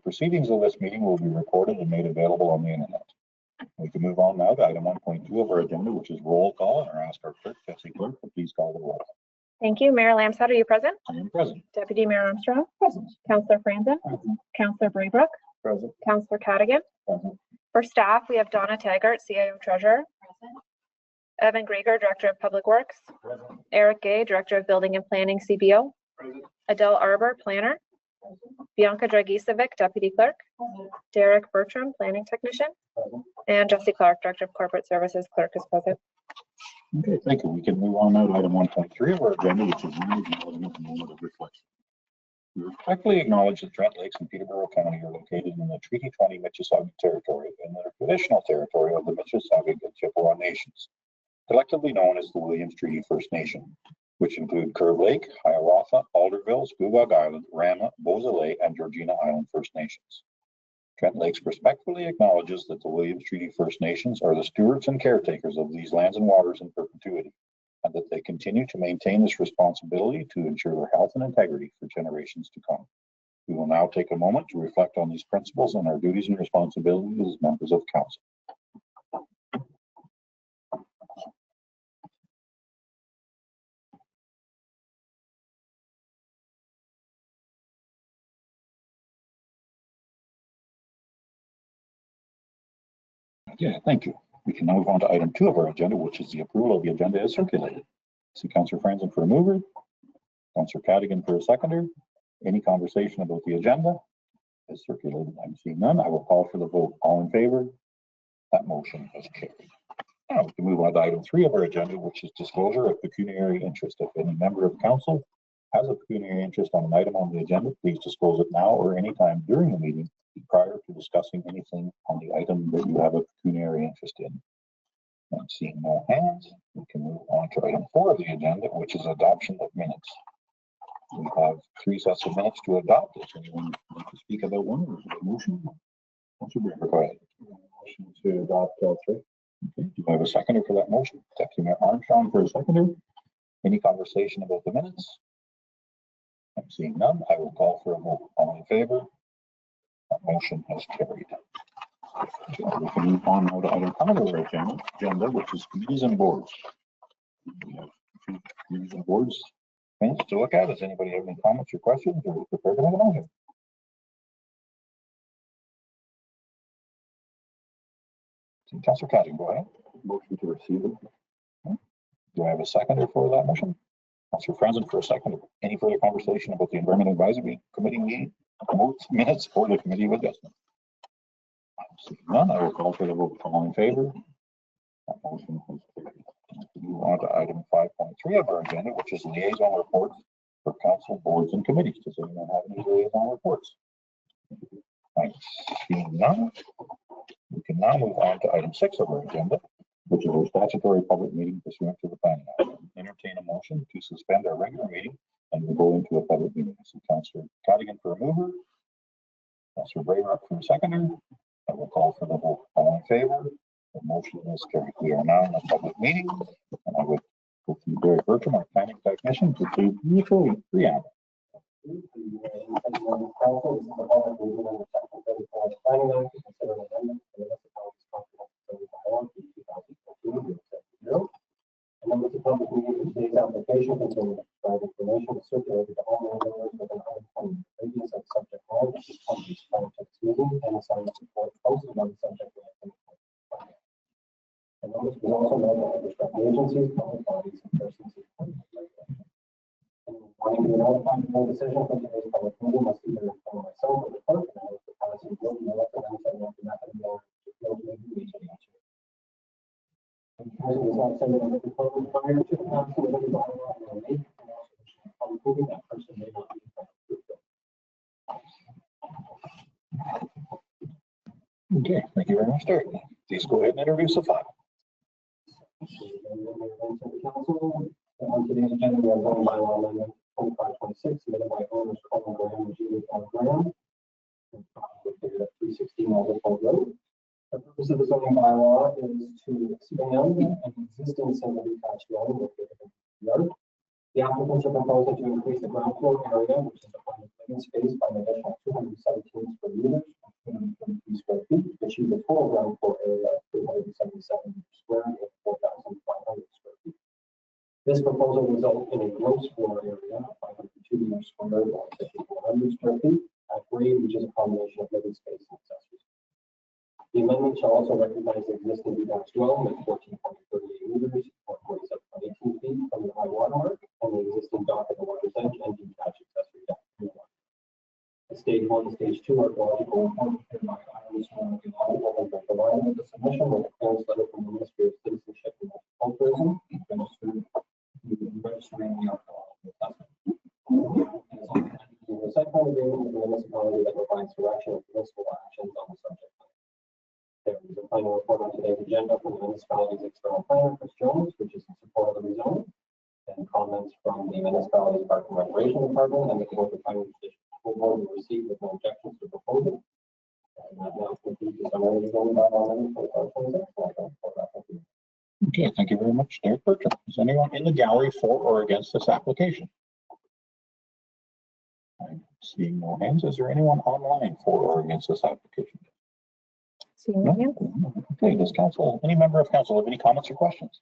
proceedings of this meeting will be recorded and made available on the internet. We can move on now to item 1.2 of our agenda, which is roll call, and I'll ask our clerk, Jesse Clerk, to please call the roll. Thank you. Mayor Lamsat, are you present? I am present. Deputy Mayor Armstrong? Present. Councillor Franzen? Present. Councillor Braybrook? Present. Councillor Cadigan? Present. For staff, we have Donna Taggart, CIO Treasurer. Present. Evan Grieger, Director of Public Works. Present. Eric Gay, Director of Building and Planning, CBO. Present. Adele Arbor, Planner. Present. Bianca Dragicevic, Deputy Clerk. Present. Derek Bertram, Planning Technician. Present. And Jesse Clark, Director of Corporate Services, Clerk is present. Okay, thank you. We can move on now to item 1.3 of our agenda, which is acknowledgement and moment of reflection. We respectfully acknowledge that Trent Lakes and Peterborough County are located in the Treaty 20 Mississauga territory and the traditional territory of the Mississauga and Chippewa nations, collectively known as the Williams Treaty First Nation, which include Curve Lake, Hiawatha, Alderville, Scugog Island, Rama, Beausoleil, and Georgina Island First Nations. Trent Lakes respectfully acknowledges that the Williams Treaty First Nations are the stewards and caretakers of these lands and waters in perpetuity, and that they continue to maintain this responsibility to ensure their health and integrity for generations to come. We will now take a moment to reflect on these principles and our duties and responsibilities as members of Council. Okay, thank you. We can now move on to item 2 of our agenda, which is the approval of the agenda as circulated. See Councillor Franzen for a mover, Councillor Cadigan for a seconder. Any conversation about the agenda as circulated? I'm seeing none. I will call for the vote. All in favor? That motion is carried. Now we can move on to item 3 of our agenda, which is disclosure of pecuniary interest. If any member of council has a pecuniary interest on an item on the agenda, please disclose it now or anytime during the meeting prior to discussing anything on the item that you have a pecuniary interest in. I'm seeing no hands. We can move on to item 4 of the agenda, which is adoption of minutes. We have 3 sets of minutes to adopt. Does anyone want to speak about one or is it a motion? Go ahead. Motion to adopt all 3. Okay. Do I have a seconder for that motion? Deputy Mayor Armstrong for a seconder. Any conversation about the minutes? I'm seeing none. I will call for a vote. All in favor? That motion has carried. We can move on now to item 5 of our agenda, which is committees and boards. We have 2 committees and boards things to look at. Does anybody have any comments or questions or prepare to make a motion? Councillor Cadigan, go ahead. Motion to receive it. Okay. Do I have a seconder for that motion? Councillor Franzen for a seconder. Any further conversation about the Environment Advisory Committee meeting, minutes, or the Committee of Adjustment? None. I will call for the vote. All in favor? That motion has carried. We move on to item 5.3 of our agenda, which is liaison reports for council, boards, and committees. Does anyone have any liaison reports? I'm seeing none. We can now move on to item 6 of our agenda, which is our statutory public meeting pursuant to the Planning Act. Entertain a motion to suspend our regular meeting and we'll go into a public meeting. So Councillor Cadigan for a mover, Councillor Braybrook for a seconder. I will call for the vote. All in favor? The motion is carried. We are now in a public meeting, and I would go to Derek Bertram, our planning technician, to plead the preamble. And then with the public meeting, today's application contains private information circulated to all members within 120 radius of subject line, which is company's prior to this meeting, and assigned support posted on the subject line. And notice was also made by respective agencies, public bodies, and persons and wanting to notify the decision from today's public meeting must either inform myself or the clerk, and I will pass and will be elected and I will be method of to field the meeting. Because it was not sent in the proposal prior to the council of the bylaw and make approving that person may not be Okay, thank you very much, Derek. Please go ahead and introduce the file. Council. On today's agenda, we have zoning bylaw amendment 2526, submitted by owners Colin Graham and Julie Graham, located at 316 Alderville Road. The purpose of the zoning bylaw is to expand an existing single detached dwelling located in the yard The applicants are proposing to increase the ground floor area, which is defined as living space, by an additional 217 square meters, 233 square feet, to achieve a total ground floor area of 377 square and 4,500 square feet. This proposal results in a gross floor area of 502 meters square or 5,400 square feet at grade, which is a combination of living space and accessories. The amendment shall also recognize the existing detached dwelling at 14.38 meters or 47.18 feet from the high water mark, and the existing dock at the water's edge and detached accessory deck. The stage 1 and stage 2 archaeological report prepared by Irish Archaeological has been provided with the submission with a clearance letter from the Ministry of Citizenship and Multiculturalism, registering the archaeological assessment. The site plan agreement with the municipality that provides direction of municipal actions on the subject. There is a final report on today's agenda from the municipality's external planner, Chris Jones, which is in support of the rezoning, and comments from the municipality's park and recreation department and the Board of Finance School Board were received with no objections to the proposal. And that now concludes the summary of the zoning bylaw amendment for 2026. Okay, thank you very much, Derek Bertram. Is anyone in the gallery for or against this application? I'm seeing no hands. Is there anyone online for or against this application? Seeing No? no hands. Okay, does council, any member of council have any comments or questions?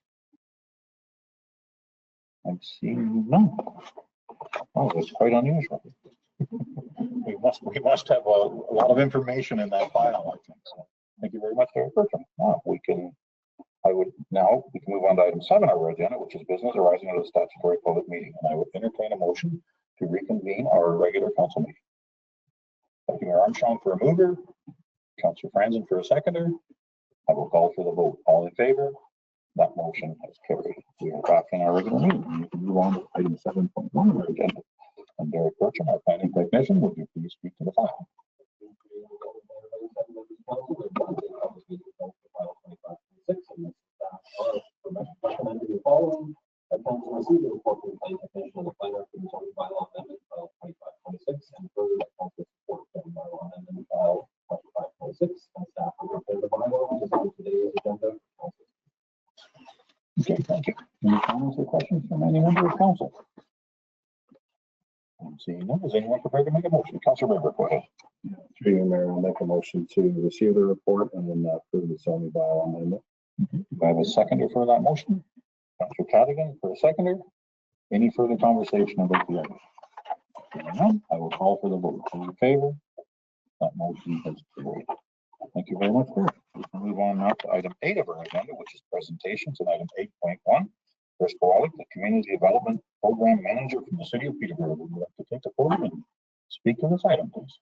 I'm seeing none. Oh, that's quite unusual. We must have a lot of information in that file, I think. So thank you very much, Derek Bertram. Now we can move on to item 7 on our agenda, which is business arising out of the statutory public meeting. And I would entertain a motion to reconvene our regular council meeting. Councilor Armstrong for a mover, Councilor Franzen for a seconder. I will call for the vote. All in favor? That motion has carried. We are back in our regular meeting. We can move on to item 7.1 on our agenda. And Derek Bertram, our planning technician, would you please speak to the file? Recommended the following. The council received the report from the planning technician and the planner for the zoning bylaw amendment file 2526, and further that council support zoning bylaw amendment file 2526, and staff will prepare the bylaw, which is on today's agenda. Okay, thank you. Any comments or questions from any member of council? I'm seeing none. Is anyone prepared to make a motion? Councilor Weber, go ahead. Through you, Mayor, I'll make a motion to receive the report and then approve the zoning bylaw amendment. Do I have a seconder for that motion? Councilor Cadigan for a seconder. Any further conversation about the item? Hearing none, I will call for the vote. All in favor? That motion has carried. Thank you very much, Derek. We can move on now to item 8 of our agenda, which is presentations, and item 8.1. Chris Kowalik, the Community Development Program Manager from the City of Peterborough, would like to take the podium and speak to this item, please.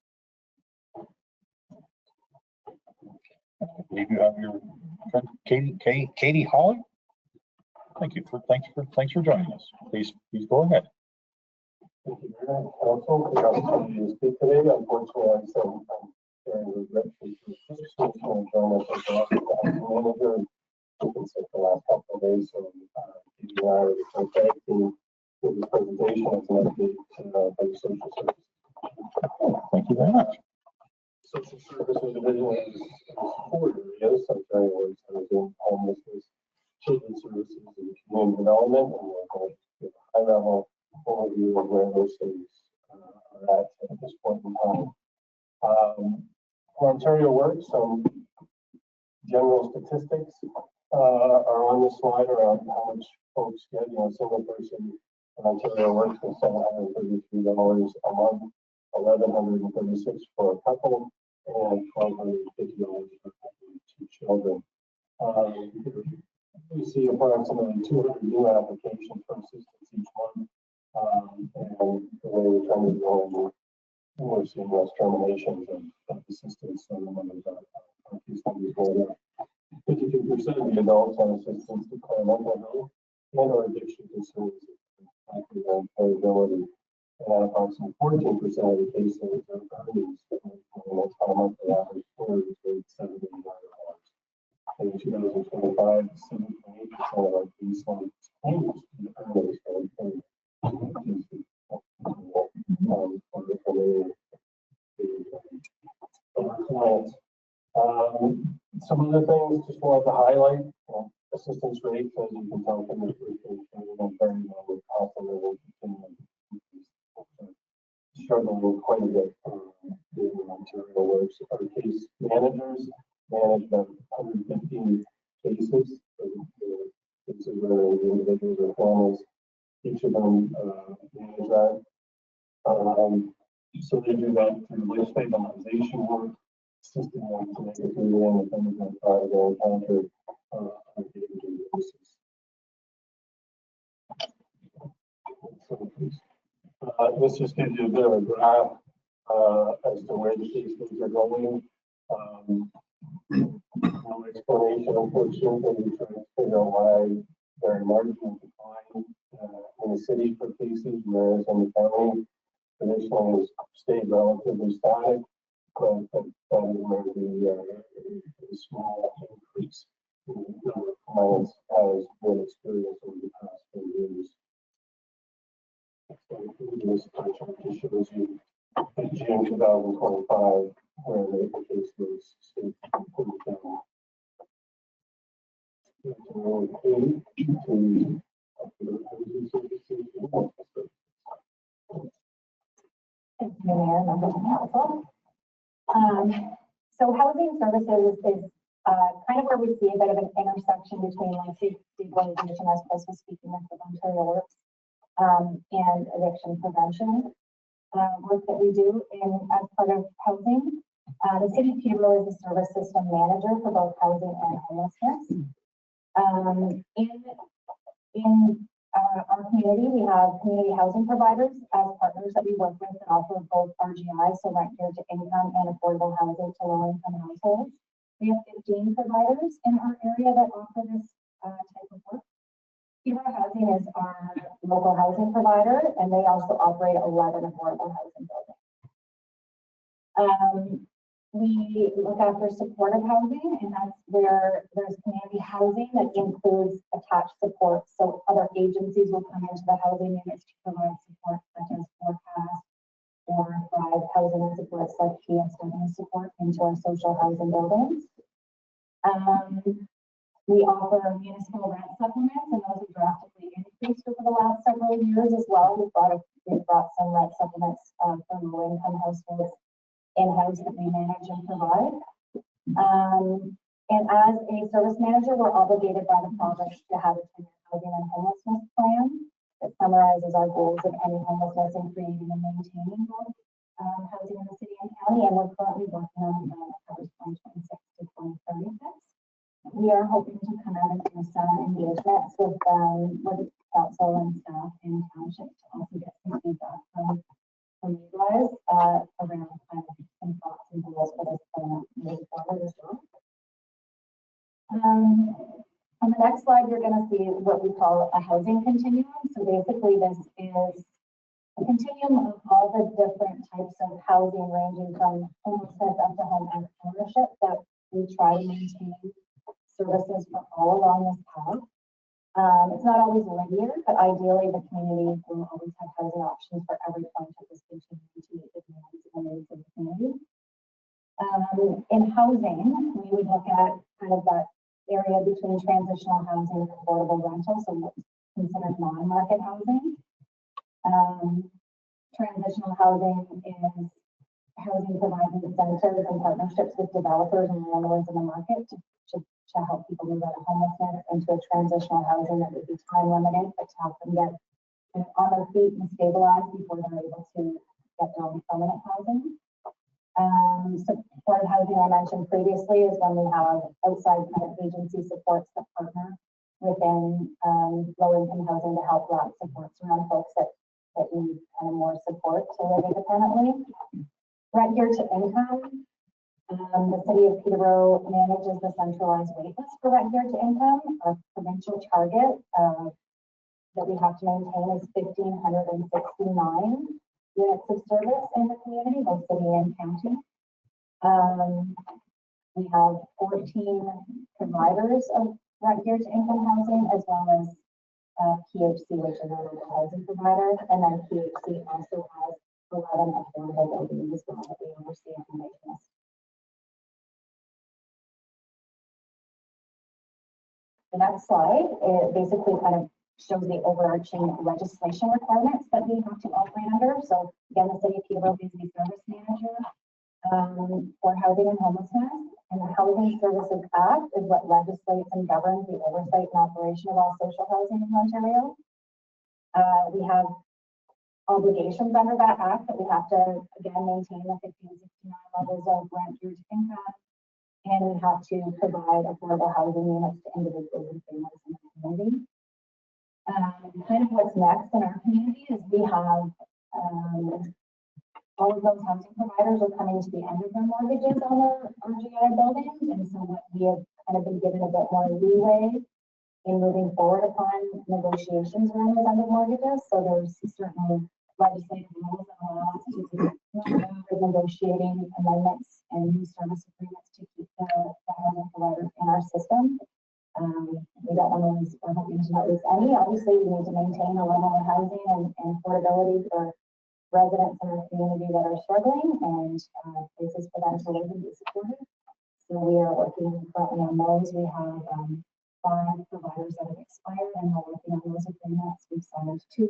I believe you have your friend Katie Holly. Thanks for joining us. Please go ahead. Thank you, Mayor. Also, the opportunity to speak today. Unfortunately, I'm very regretful to join us as the manager. I've been sick the last couple of days, so Katie and I are thank you for this presentation as an update by the social services. Thank you very much. Social services division is 4 areas, such as housing, homelessness, children's services, and community development, and we're going to give a high-level overview of where those things are at this point in time. For Ontario Works, some general statistics are on the slide around how much folks get. A single person in Ontario Works is $733 a month, $1,136 for a couple, and $1,250 for 2 children. We see approximately 200 new applications for assistance each month, and the way we're trying to go, we're seeing less terminations of assistance. So the numbers are these numbers go up. 52% of the adults on assistance declare mental health and/or addiction concerns, likely their employability. And approximately 14% of the cases are earnings. That's how much the average employer is paid $79. In 2025, 7.8% of our baseline claims to the earnings for employment. Our clients. Some other things just wanted to highlight. assistance rates, as you can tell from this, we're very low with cost of living continuing to increase. Struggling quite a bit in Ontario works. Our case managers manage about 115 cases. Cases where the individuals or families, each of them manage that. So they do that through life stabilization work, assisting them to make it through the end of things that they encounter on a day-to-day basis. So, this just gives you a bit of a graph as to where the cases are going. No explanation, unfortunately, we try to figure out why there are marginal decline in the city for cases, whereas in the county, traditionally has stayed relatively static, but that is where the small increase in the number of clients has been experienced over the past few years. So this pie chart just shows you in June 2025 where the case was pretty down. Thank you, Mayor, members of council. So housing services is kind of where we see a bit of an intersection between like stabilization, as Chris was speaking with Ontario Works, and eviction prevention work that we do as part of housing. The City of Peterborough is a service system manager for both housing and homelessness. In our community, we have community housing providers as partners that we work with that offer both RGI, so rent geared to income, and affordable housing to low-income households. We have 15 providers in our area that offer this type of work. Peterborough Housing is our local housing provider, and they also operate 11 affordable housing buildings. We look after supportive housing, and that's where there's community housing that includes attached support. So other agencies will come into the housing units to provide support such as Forecast or Thrive Housing and Supports like PSW support into our social housing buildings. We offer municipal rent supplements, and those have drastically increased over the last several years as well. We've brought some rent supplements for low-income households in-house that we manage and provide. And as a service manager, we're obligated by the province to have a 10-year housing and homelessness plan that summarizes our goals of ending homelessness and creating and maintaining both housing in the city and county. And we're currently working on a plan that covers 2026 to 2036. We are hoping to come out and do some engagements with council and staff in township to also get some feedback from you guys around kind of some thoughts and goals for this plan moving forward as well. On the next slide, you're going to see what we call a housing continuum. So basically, this is a continuum of all the different types of housing, ranging from homelessness up to home ownership, that we try to maintain services for all along this path. It's not always linear, but ideally the community will always have housing options for every point of this continuum to meet the demands and needs of the community. In housing, we would look at kind of that area between transitional housing and affordable rental, so what's considered non-market housing. Transitional housing is housing provided incentives and partnerships with developers and landlords in the market to help people move out of homelessness into a transitional housing that would be time limited, but to help them get on their feet and stabilize before they're able to get their own permanent housing. Supported housing I mentioned previously is when we have outside kind of agency supports that partner within low-income housing to help wrap supports around folks that need kind of more support to live independently. Right here to income. The City of Peterborough manages the centralized waitlist for rent geared to income. Our provincial target that we have to maintain is 1,569 units of service in the community, both city and county. We have 14 providers of rent geared to income housing, as well as PHC, which is our local housing provider, and then PHC also has 11 affordable buildings as well that we oversee on the waitlist. The next slide, it basically kind of shows the overarching legislation requirements that we have to operate under. So again, the City of Peterborough is the service manager for housing and homelessness. And the Housing Services Act is what legislates and governs the oversight and operation of all social housing in Ontario. We have obligations under that act that we have to, again, maintain the 50 and 69 levels of rent through to income. And we have to provide affordable housing units to individuals and families in the community. Kind of what's next in our community is we have all of those housing providers are coming to the end of their mortgages on our RGI buildings. And so what we have kind of been given a bit more leeway in moving forward upon negotiations around those end of mortgages. So there's certainly legislative rules that allow us to negotiating amendments and new service agreements to keep the housing providers in our system. We don't want to lose, we're hoping to not lose any. Obviously, we need to maintain a level of housing and affordability for residents in our community that are struggling and places for them to live and be supported. So we are working currently on those. We have 5 providers that have expired and we're working on those agreements. We've signed 2.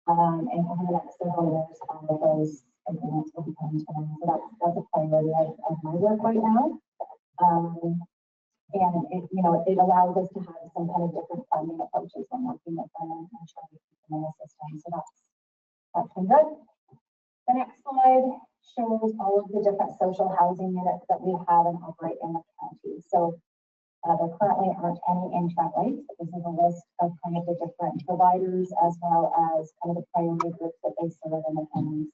And over the next several years, all of those agreements will be coming to an end. So that's a priority of my work right now. And it allows us to have some kind of different funding approaches when working with them and trying to keep them in the system. So that's been good. The next slide shows all of the different social housing units that we have and operate in the county. So there currently aren't any in Trent Lakes. This is a list of kind of the different providers as well as kind of the priority groups that they serve in the counties.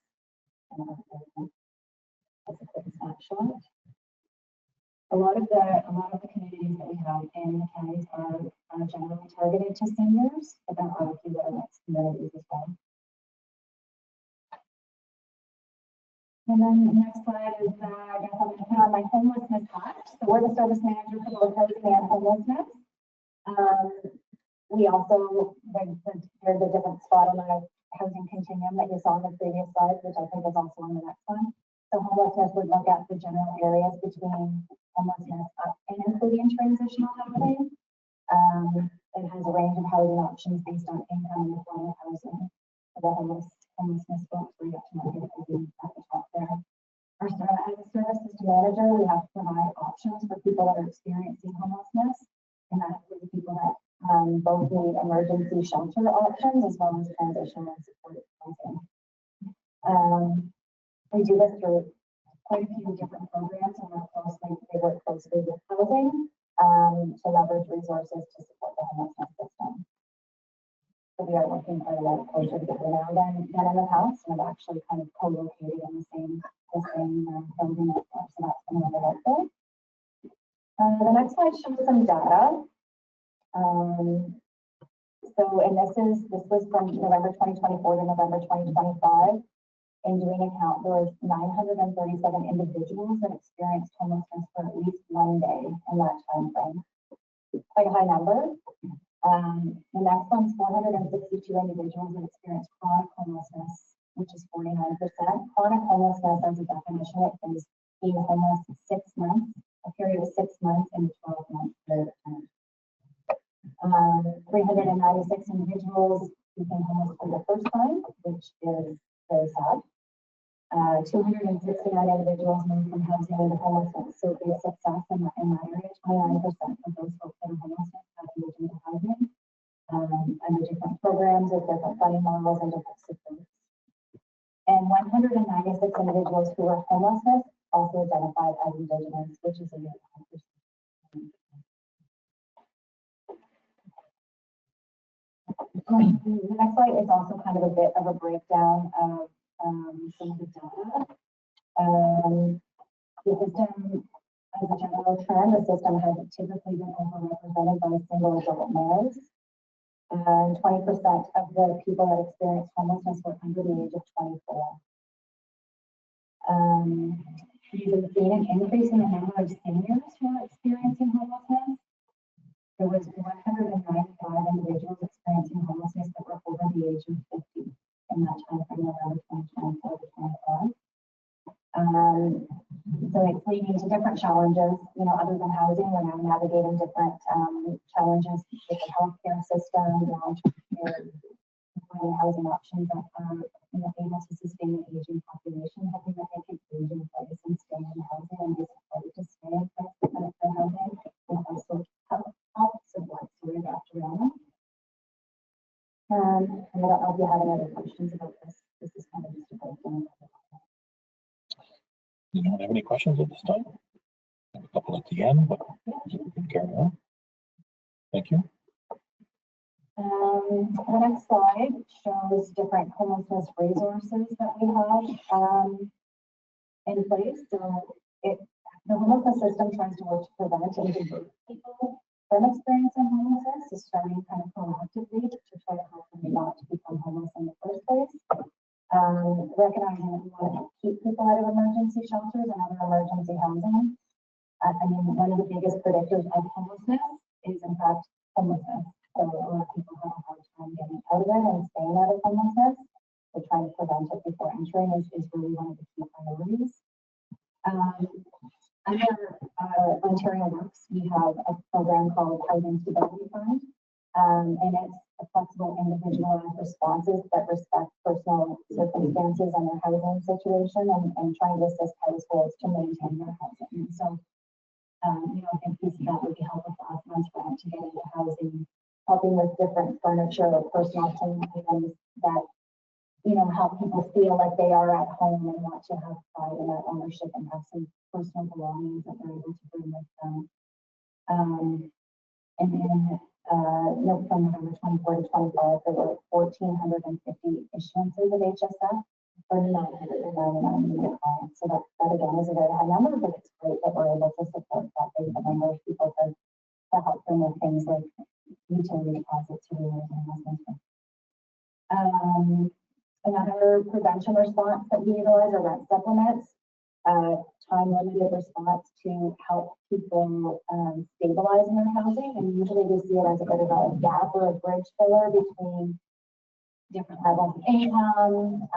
That's a quick snapshot. A lot of the communities that we have in the counties are generally targeted to seniors, but there are a few other mixed communities as well. And then the next slide is, I guess I'm going to put on my homelessness hat. So we're the service manager for both housing and homelessness. We also, there's a different spot on the housing continuum that you saw on the previous slide, which I think is also on the next one. So homelessness would look at the general areas between homelessness and including transitional housing. It has a range of housing options based on income and the form of housing. For the homelessness folks, we get to know at the top there. As a service system manager, we have to provide options for people that are experiencing homelessness, and that includes people that both need emergency shelter options as well as transitional and supportive housing. We do this through quite a few different programs, and they work closely with housing to leverage resources to support the homelessness system. So we are working quite a lot closer together now than in the past, and have actually kind of co-located in the same building network, so that's been really helpful. The next slide shows some data. This was from November 2024 to November 2025. In doing a count, there was 937 individuals that experienced homelessness for at least one day in that time frame. Quite a high number. The next one's 462 individuals that experienced chronic homelessness, which is 49%. Chronic homelessness, as a definition, is being homeless 6 months, a period of 6 months in a 12-month period of time. 396 individuals became homeless for the first time, which is very sad. 269 individuals moved from housing into homelessness. So big success in that area. 29% of those folks that are homeless have moved into housing under different programs with different funding models and different systems. And 196 individuals who were homelessness also identified as Indigenous, which is a really high percentage. The next slide is also kind of a bit of a breakdown of some of the data. The system, as a general trend, the system has typically been overrepresented by single adult males. And 20% of the people that experienced homelessness were under the age of 24. We've been seeing an increase in the number of seniors who are experiencing homelessness. There was 195 individuals experiencing homelessness that were over the age of 50 in that time from November 2024 to 25. So it's leading to different challenges, you know, other than housing. We're now navigating different challenges with the healthcare system, long-term care, finding housing options that are, you know, able to sustain an aging population, hoping that they can age in place and stay in housing and be supported to stay in place for housing, and also help support career after around. And I don't know if you have any other questions about this. This is kind of just a breakdown. You don't have any questions at this time? I have a couple at the end, but we can carry on. Thank you. The next slide shows different homelessness resources that we have in place. So the homelessness system tries to work to prevent and divert people from experiencing homelessness, so starting kind of proactively to try to help them not to become homeless in the first place. Recognizing that we want to keep people out of emergency shelters and other emergency housing. I mean, one of the biggest predictors of homelessness is, in fact, homelessness. So a lot of people have a hard time getting out of it and staying out of homelessness. So trying to prevent it before entering is really one of the key priorities. Under Ontario Works, we have a program called Housing Stability Fund, and it's a flexible individualized responses that respect personal circumstances and their housing situation, and trying to assist households to maintain their housing. And so, you know, I think piece of that would be helpful for us once we're to get into housing, helping with different furniture or personal items that, you know, help people feel like they are at home and want to have pride in that ownership and have some personal belongings that they're able to bring with them. And then note from November 24 to 25, there were 1,450 issuances of HSF for 999 unit clients. So that again is a very high number, but it's great that we're able to support that big number of people to help them with things like utility deposits, arrears, and investments. Another prevention response that we utilize are rent supplements, time-limited response to help people stabilize in their housing. And usually we see it as a bit of a gap or a bridge filler between different levels of income,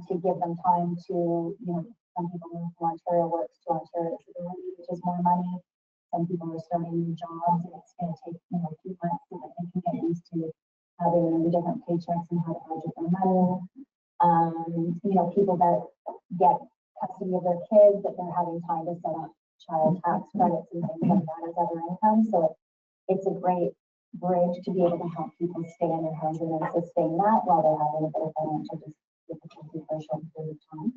to give them time to, you know, some people move from Ontario Works to Ontario Disability, which is more money. Some people are starting new jobs, and it's going to take, you know, a few months so that they can get used to having different paychecks and how to budget their money. You know, people that get custody of their kids, that they're having time to set up child tax credits and things like that as other income. So it's a great bridge to be able to help people stay in their housing and sustain that while they're having a bit of financial difficulty for a short period of time.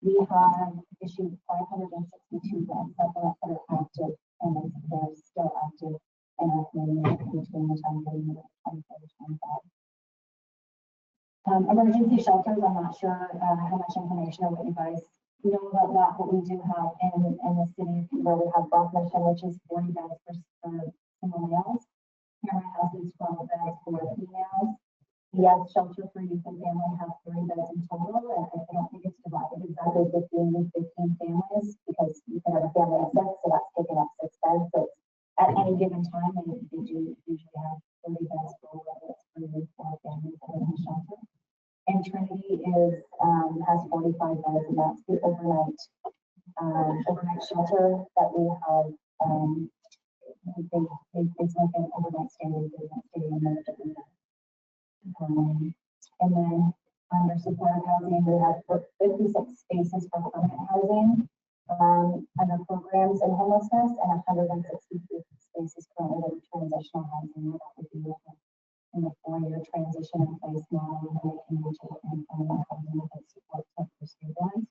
We have issued 562 rent supplements that are active, and they're still active in our community between the time period of 24 to 25. Emergency shelters, I'm not sure how much information or what you guys know about that, but we do have in the city where we have Rock Mission, which is 40 beds for single males. Cameron House is 12 beds for females. Yes, shelter for youth and family have 3 beds in total, and I don't think it's divided exactly 15 families, because you can have a family of 6, so that's taking up 6 beds. So at any given time, they do usually have 30 beds full, whether it's for youth or families that are in the shelter. And Trinity has 45 beds, and that's the overnight shelter that we have. It's like an overnight stay in the and then under supportive housing, we have 56 spaces for permanent housing under programs and homelessness, and 163 spaces currently under transitional housing. That would be in the 4-year transition in place model, and they can reach out and permanent housing with support to stabilize.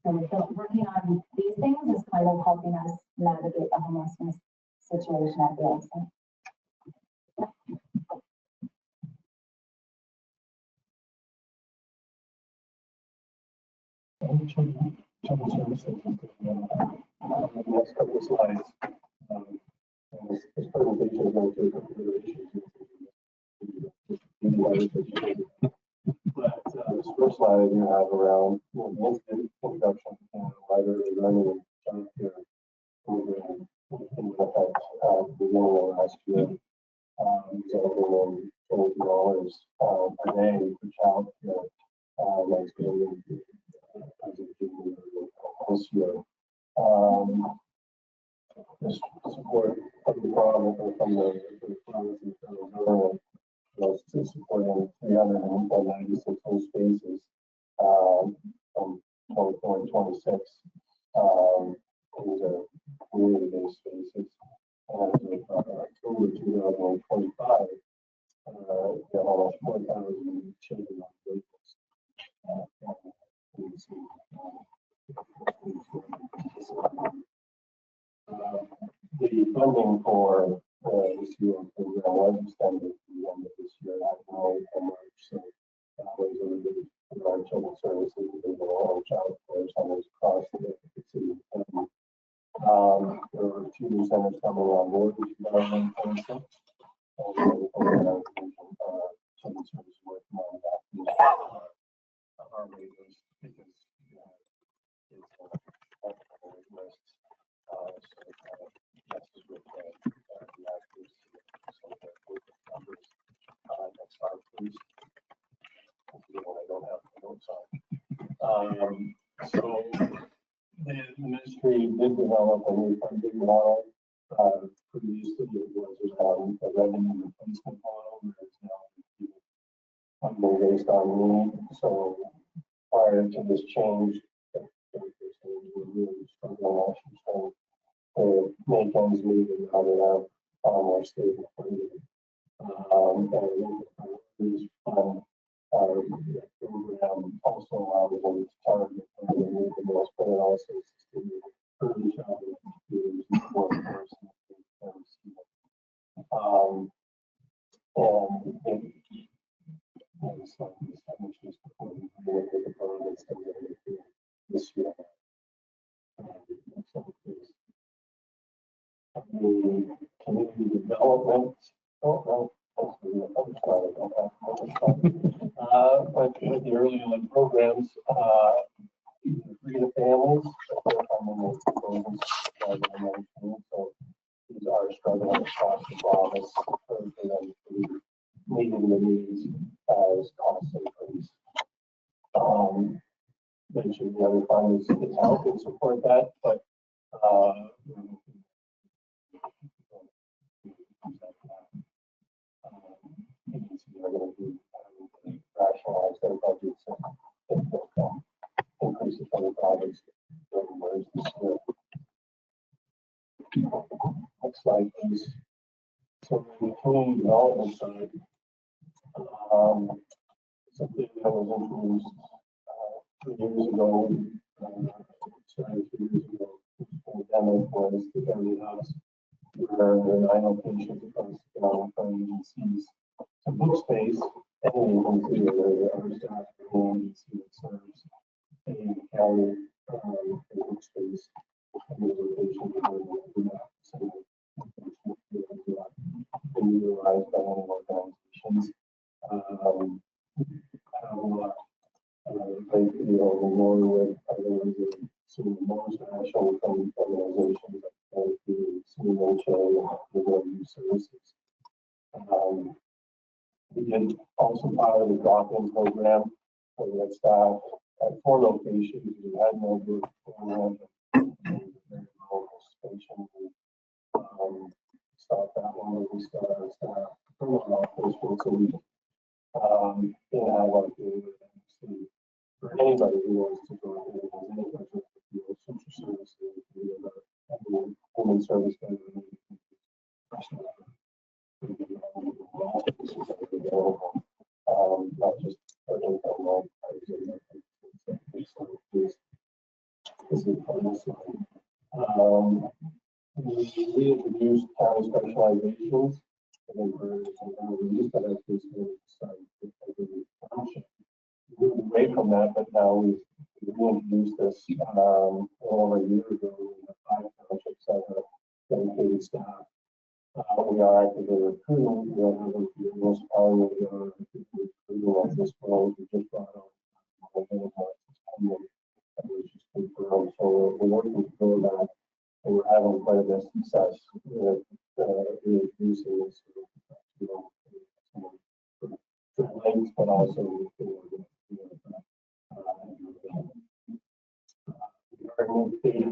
So working on these things is kind of helping us navigate the homelessness situation at the outset. Next couple of slides. This presentation is going to take but this first slide you have around the introduction and library learning and child care program in effect beginning of last year, resulting in $22 a day for child care guidelines going into as of June this year. This support from the province or from the province and federal government was to supporting 396 new spaces from 24 and 26. These are community-based spaces. And as of October 2025, we have almost 4,000 children on the wait list. The funding for this year program was extended to the end of this year, not only in March. So that was a relief for our children's services and all child care centers across the city. There were 2 new centers coming on board in 2026. And children's services working on that. Our wait list because it's a wait list. Next slide, please. I don't have the notes on. So the ministry did develop a new funding model. Previously, it was a revenue replacement model, where it's now funding based on need. So prior to this change, we're really struggling actually to make ends meet, and now they have far more stable funding. And this fund program also allows them to target the need the most, but it also assists in early childhood computers and workforce. This year. The community development. But with the early on programs, free to families, so these are struggling across the province for them to meeting the needs as costs increase. Mentioned the other fund is helping support that, but they're going to be rationalize their budgets and increases from the province. Next slide, please. So the community development side, something that was introduced 3 years ago, started 3 years ago, the pandemic, was the early hubs, where there are 9 locations across the government agencies to book space, and agency where our staff agency that serves any county book space and the location been utilized by many organizations. Like, Norwood, some of the most national organizations like the CMHA and the services. We did also pilot a drop-in program for that staff at 4 locations. We had no group program, very low participation. We stopped that one. We started our staff from an office once a week. And I want to for anybody who wants to go in any kind of social services, human service, not just we introduced county specializations, and then we used that as moved away from that, but now we introduced this over a year ago. We have 5 townships that have dedicated staff. We are actively recruiting. We don't have a municipality. We are recruiting at this point. We just brought on just confirmed. So we're working to grow that, and we're having quite a bit of success with introducing this. Length, but also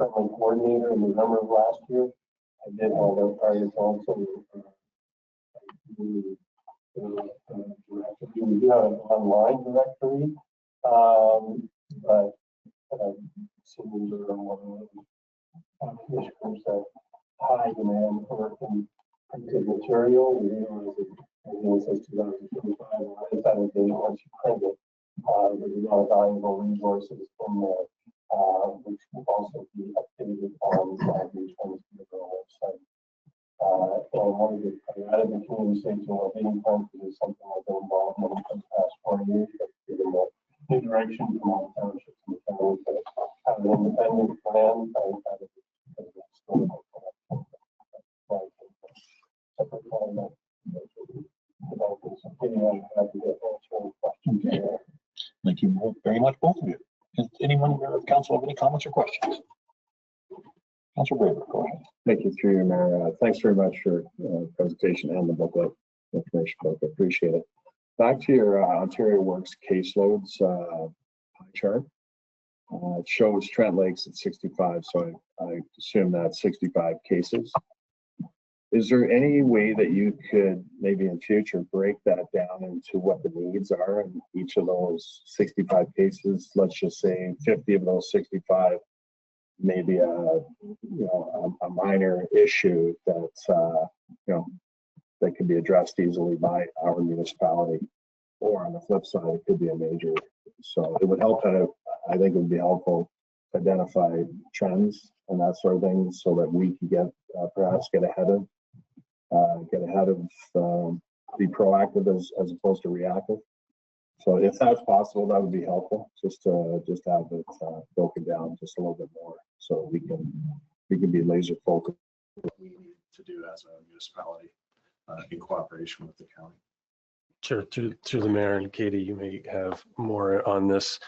user-friendly coordinator in November of last year. I did have a prior council. We do have an online directory, but seniors are one of the issues that high demand for printed material. We realize that everything says 2025, it's out of date once you print it. There's a lot of valuable resources in there, which will also be updated on the website. And one of the added the community safety and well-being plan is something I've been involved in for the past 4 years, but given the new direction from all townships and counties that have an independent plan, I have Thank you very much, both of you. Does anyone here of council have any comments or questions? Councilor Braber, go ahead. Thank you, through you, Mayor. Thanks very much for presentation and the booklet, information book. I appreciate it. Back to your Ontario Works caseloads pie chart. It shows Trent Lakes at 65, so I assume that's 65 cases. Is there any way that you could maybe in future break that down into what the needs are in each of those 65 cases? Let's just say 50 of those 65, maybe a minor issue that that could be addressed easily by our municipality, or on the flip side, it could be a major. So it would help. I think it would be helpful to identify trends and that sort of thing, so that we can perhaps get ahead of. Be proactive as opposed to reactive. So if that's possible, that would be helpful. Just have it broken down just a little bit more, so we can be laser focused. What we need to do as a municipality in cooperation with the county. Sure. Through the mayor, and Katie, you may have more on this.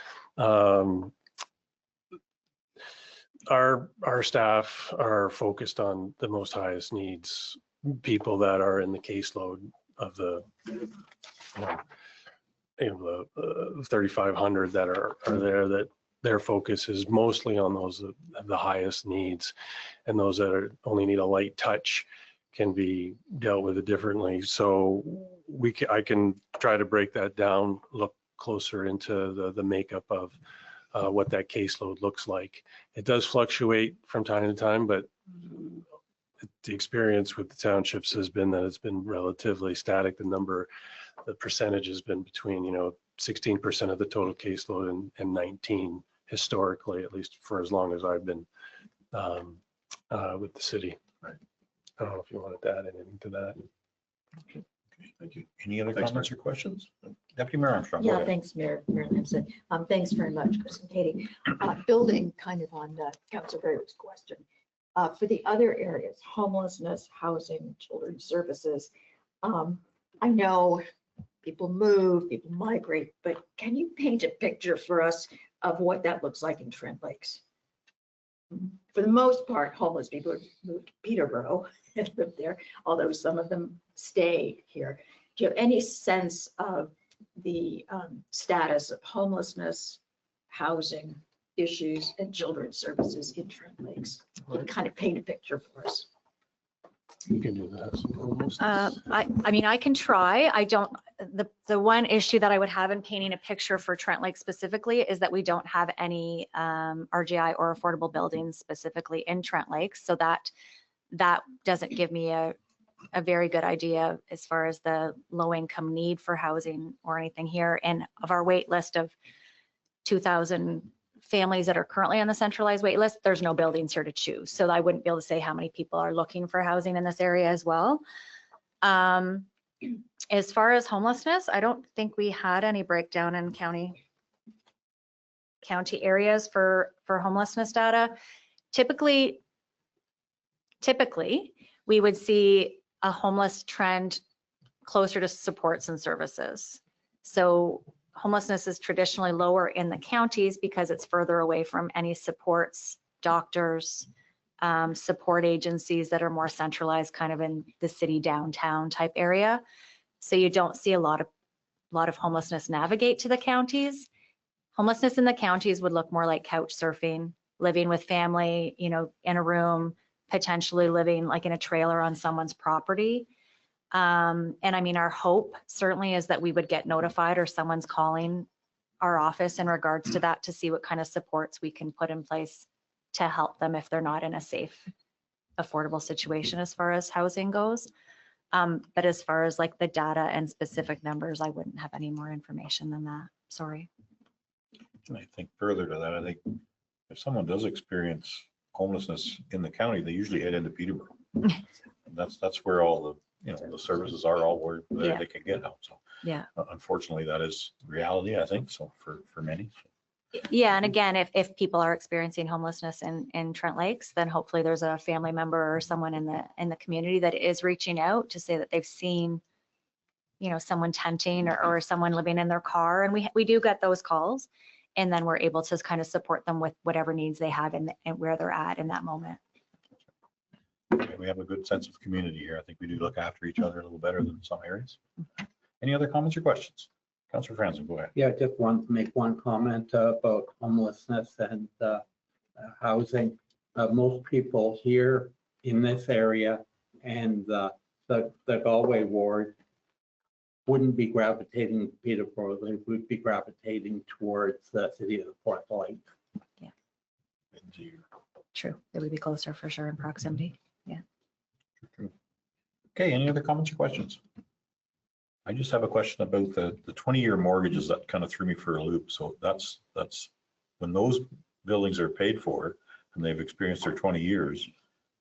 Our staff are focused on the most highest needs people that are in the caseload of the 3,500 that are there, that their focus is mostly on those of the highest needs, and those that only need a light touch can be dealt with differently. So I can try to break that down, look closer into the makeup of what that caseload looks like. It does fluctuate from time to time, but the experience with the townships has been that it's been relatively static. The percentage has been between 16% of the total caseload and 19 historically, at least for as long as I've been with the city. Right. I don't know if you wanted to add anything to that. Okay, thank you. Any other Thanks, comments or questions? Deputy Mayor Armstrong. go Yeah, ahead. thanks, Mayor Limson. Thanks very much, Chris and Katie. Building kind of on Councilor Braber's question. For the other areas, homelessness, housing, children's services, I know people move, people migrate, but can you paint a picture for us of what that looks like in Trent Lakes? For the most part, homeless people move to Peterborough and live there, although some of them stay here. Do you have any sense of the status of homelessness, housing issues, and children's services in Trent Lakes? Kind of paint a picture for us. You can do that. I mean, I can try. I don't, the one issue that I would have in painting a picture for Trent Lake specifically is that we don't have any RGI or affordable buildings specifically in Trent Lake. So that doesn't give me a very good idea as far as the low income need for housing or anything here. And of our wait list of 2,000 families that are currently on the centralized wait list, there's no buildings here to choose. So I wouldn't be able to say how many people are looking for housing in this area as well. As far as homelessness, I don't think we had any breakdown in county areas for homelessness data. Typically, we would see a homeless trend closer to supports and services. So homelessness is traditionally lower in the counties because it's further away from any supports, doctors, support agencies that are more centralized kind of in the city downtown type area. So you don't see a lot of homelessness navigate to the counties. Homelessness in the counties would look more like couch surfing, living with family, you know, in a room, potentially living like in a trailer on someone's property. And I mean, our hope certainly is that we would get notified or someone's calling our office in regards to that to see what kind of supports we can put in place to help them if they're not in a safe, affordable situation as far as housing goes. But as far as like the data and specific numbers, I wouldn't have any more information than that. Sorry. And I think further to that, I think if someone does experience homelessness in the county, they usually head into Peterborough. That's where all the, you know, the services are, all where Yeah. they can get help. So Yeah. Unfortunately, that is reality, I think, so for many. Yeah, and again, if people are experiencing homelessness in Trent Lakes, then hopefully there's a family member or someone in the community that is reaching out to say that they've seen, you know, someone tenting or someone living in their car. And we do get those calls, and then we're able to kind of support them with whatever needs they have and where they're at in that moment. We have a good sense of community here. I think we do look after each other a little better than some areas. Any other comments or questions? Councillor Franzen, go ahead. Yeah, just want to make one comment about homelessness and housing. Most people here in this area and the Galway ward wouldn't be gravitating to Peterborough. They would be gravitating towards the city of Fort Lake. Yeah. True. It would be closer for sure in proximity. Yeah. Okay, any other comments or questions? I just have a question about the 20-year mortgages that kind of threw me for a loop. So that's when those buildings are paid for and they've experienced their 20 years,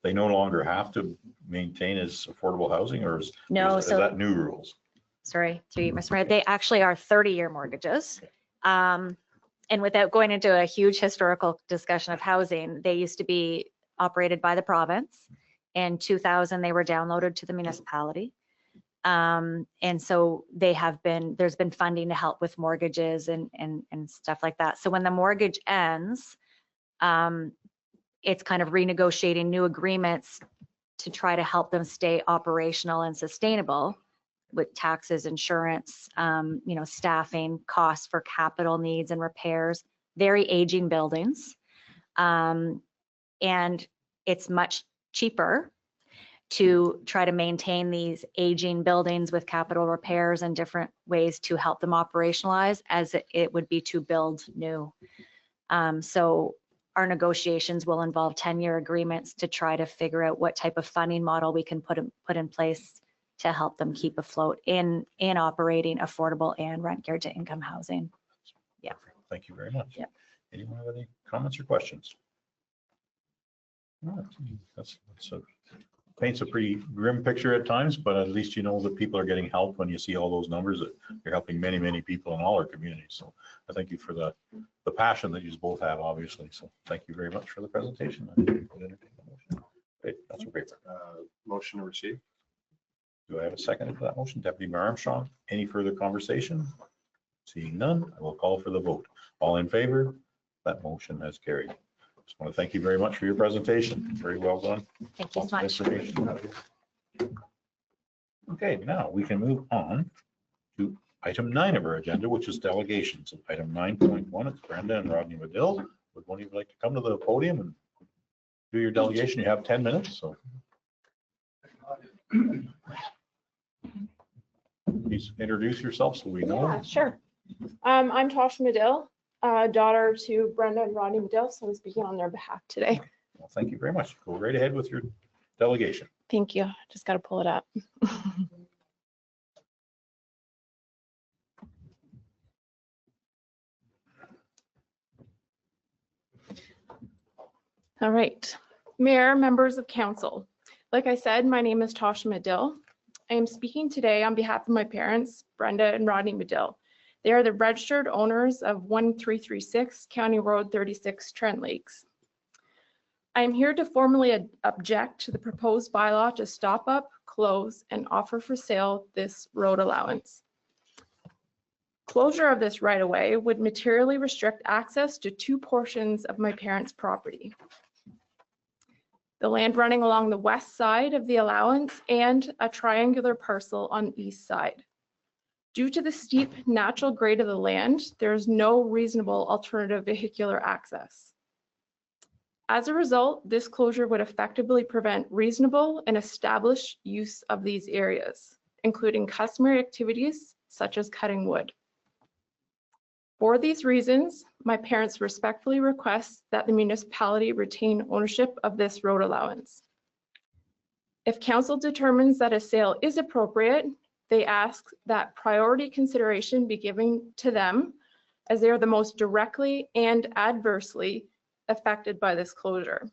they no longer have to maintain as affordable housing, or is that new rules? Sorry, they actually are 30-year mortgages. And without going into a huge historical discussion of housing, they used to be operated by the province. In 2000, they were downloaded to the municipality. And so there's been funding to help with mortgages and stuff like that. So when the mortgage ends, it's kind of renegotiating new agreements to try to help them stay operational and sustainable with taxes, insurance, you know, staffing, costs for capital needs and repairs, very aging buildings. And it's much cheaper to try to maintain these aging buildings with capital repairs and different ways to help them operationalize as it would be to build new. So our negotiations will involve 10-year agreements to try to figure out what type of funding model we can put in place to help them keep afloat in operating affordable and rent geared to income housing. Yeah. Thank you very much. Yep. Anyone have any comments or questions? No, that's paints a pretty grim picture at times, but at least you know that people are getting help when you see all those numbers, that you're helping many, many people in all our communities. So I thank you for the passion that you both have, obviously. So thank you very much for the presentation. Okay, that's great. Motion to receive. Do I have a second for that motion? Deputy Mayor Armstrong, any further conversation? Seeing none, I will call for the vote. All in favor? That motion has carried. Just want to thank you very much for your presentation. Very well done. Thank you so much. Okay, now we can move on to item 9 of our agenda, which is delegations. Item 9.1, it's Brenda and Rodney Medill. Would one of you like to come to the podium and do your delegation? You have 10 minutes, so. Please introduce yourself so we know. Yeah, sure. I'm Tasha Medill, daughter to Brenda and Rodney Medill, so I'm speaking on their behalf today. Well, thank you very much. Go right ahead with your delegation. Thank you. Just got to pull it up. All right. Mayor, members of council. Like I said, my name is Tasha Medill. I am speaking today on behalf of my parents, Brenda and Rodney Medill. They are the registered owners of 1336 County Road 36, Trent Lakes. I am here to formally object to the proposed bylaw to stop up, close, and offer for sale this road allowance. Closure of this right-of-way would materially restrict access to 2 portions of my parents' property. The land running along the west side of the allowance and a triangular parcel on the east side. Due to the steep natural grade of the land, there is no reasonable alternative vehicular access. As a result, this closure would effectively prevent reasonable and established use of these areas, including customary activities such as cutting wood. For these reasons, my parents respectfully request that the municipality retain ownership of this road allowance. If council determines that a sale is appropriate, they ask that priority consideration be given to them as they are the most directly and adversely affected by this closure.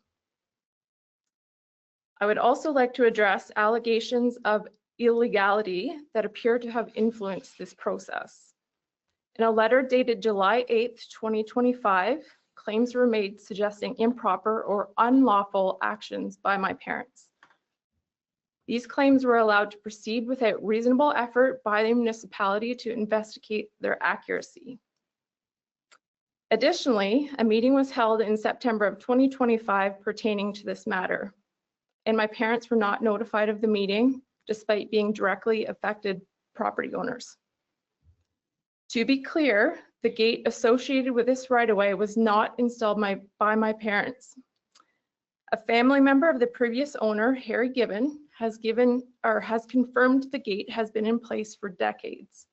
I would also like to address allegations of illegality that appear to have influenced this process. In a letter dated July 8th, 2025, claims were made suggesting improper or unlawful actions by my parents. These claims were allowed to proceed without reasonable effort by the municipality to investigate their accuracy. Additionally, a meeting was held in September of 2025 pertaining to this matter, and my parents were not notified of the meeting despite being directly affected property owners. To be clear, the gate associated with this right-of-way was not installed by my parents. A family member of the previous owner, Harry Gibbon, has confirmed the gate has been in place for decades.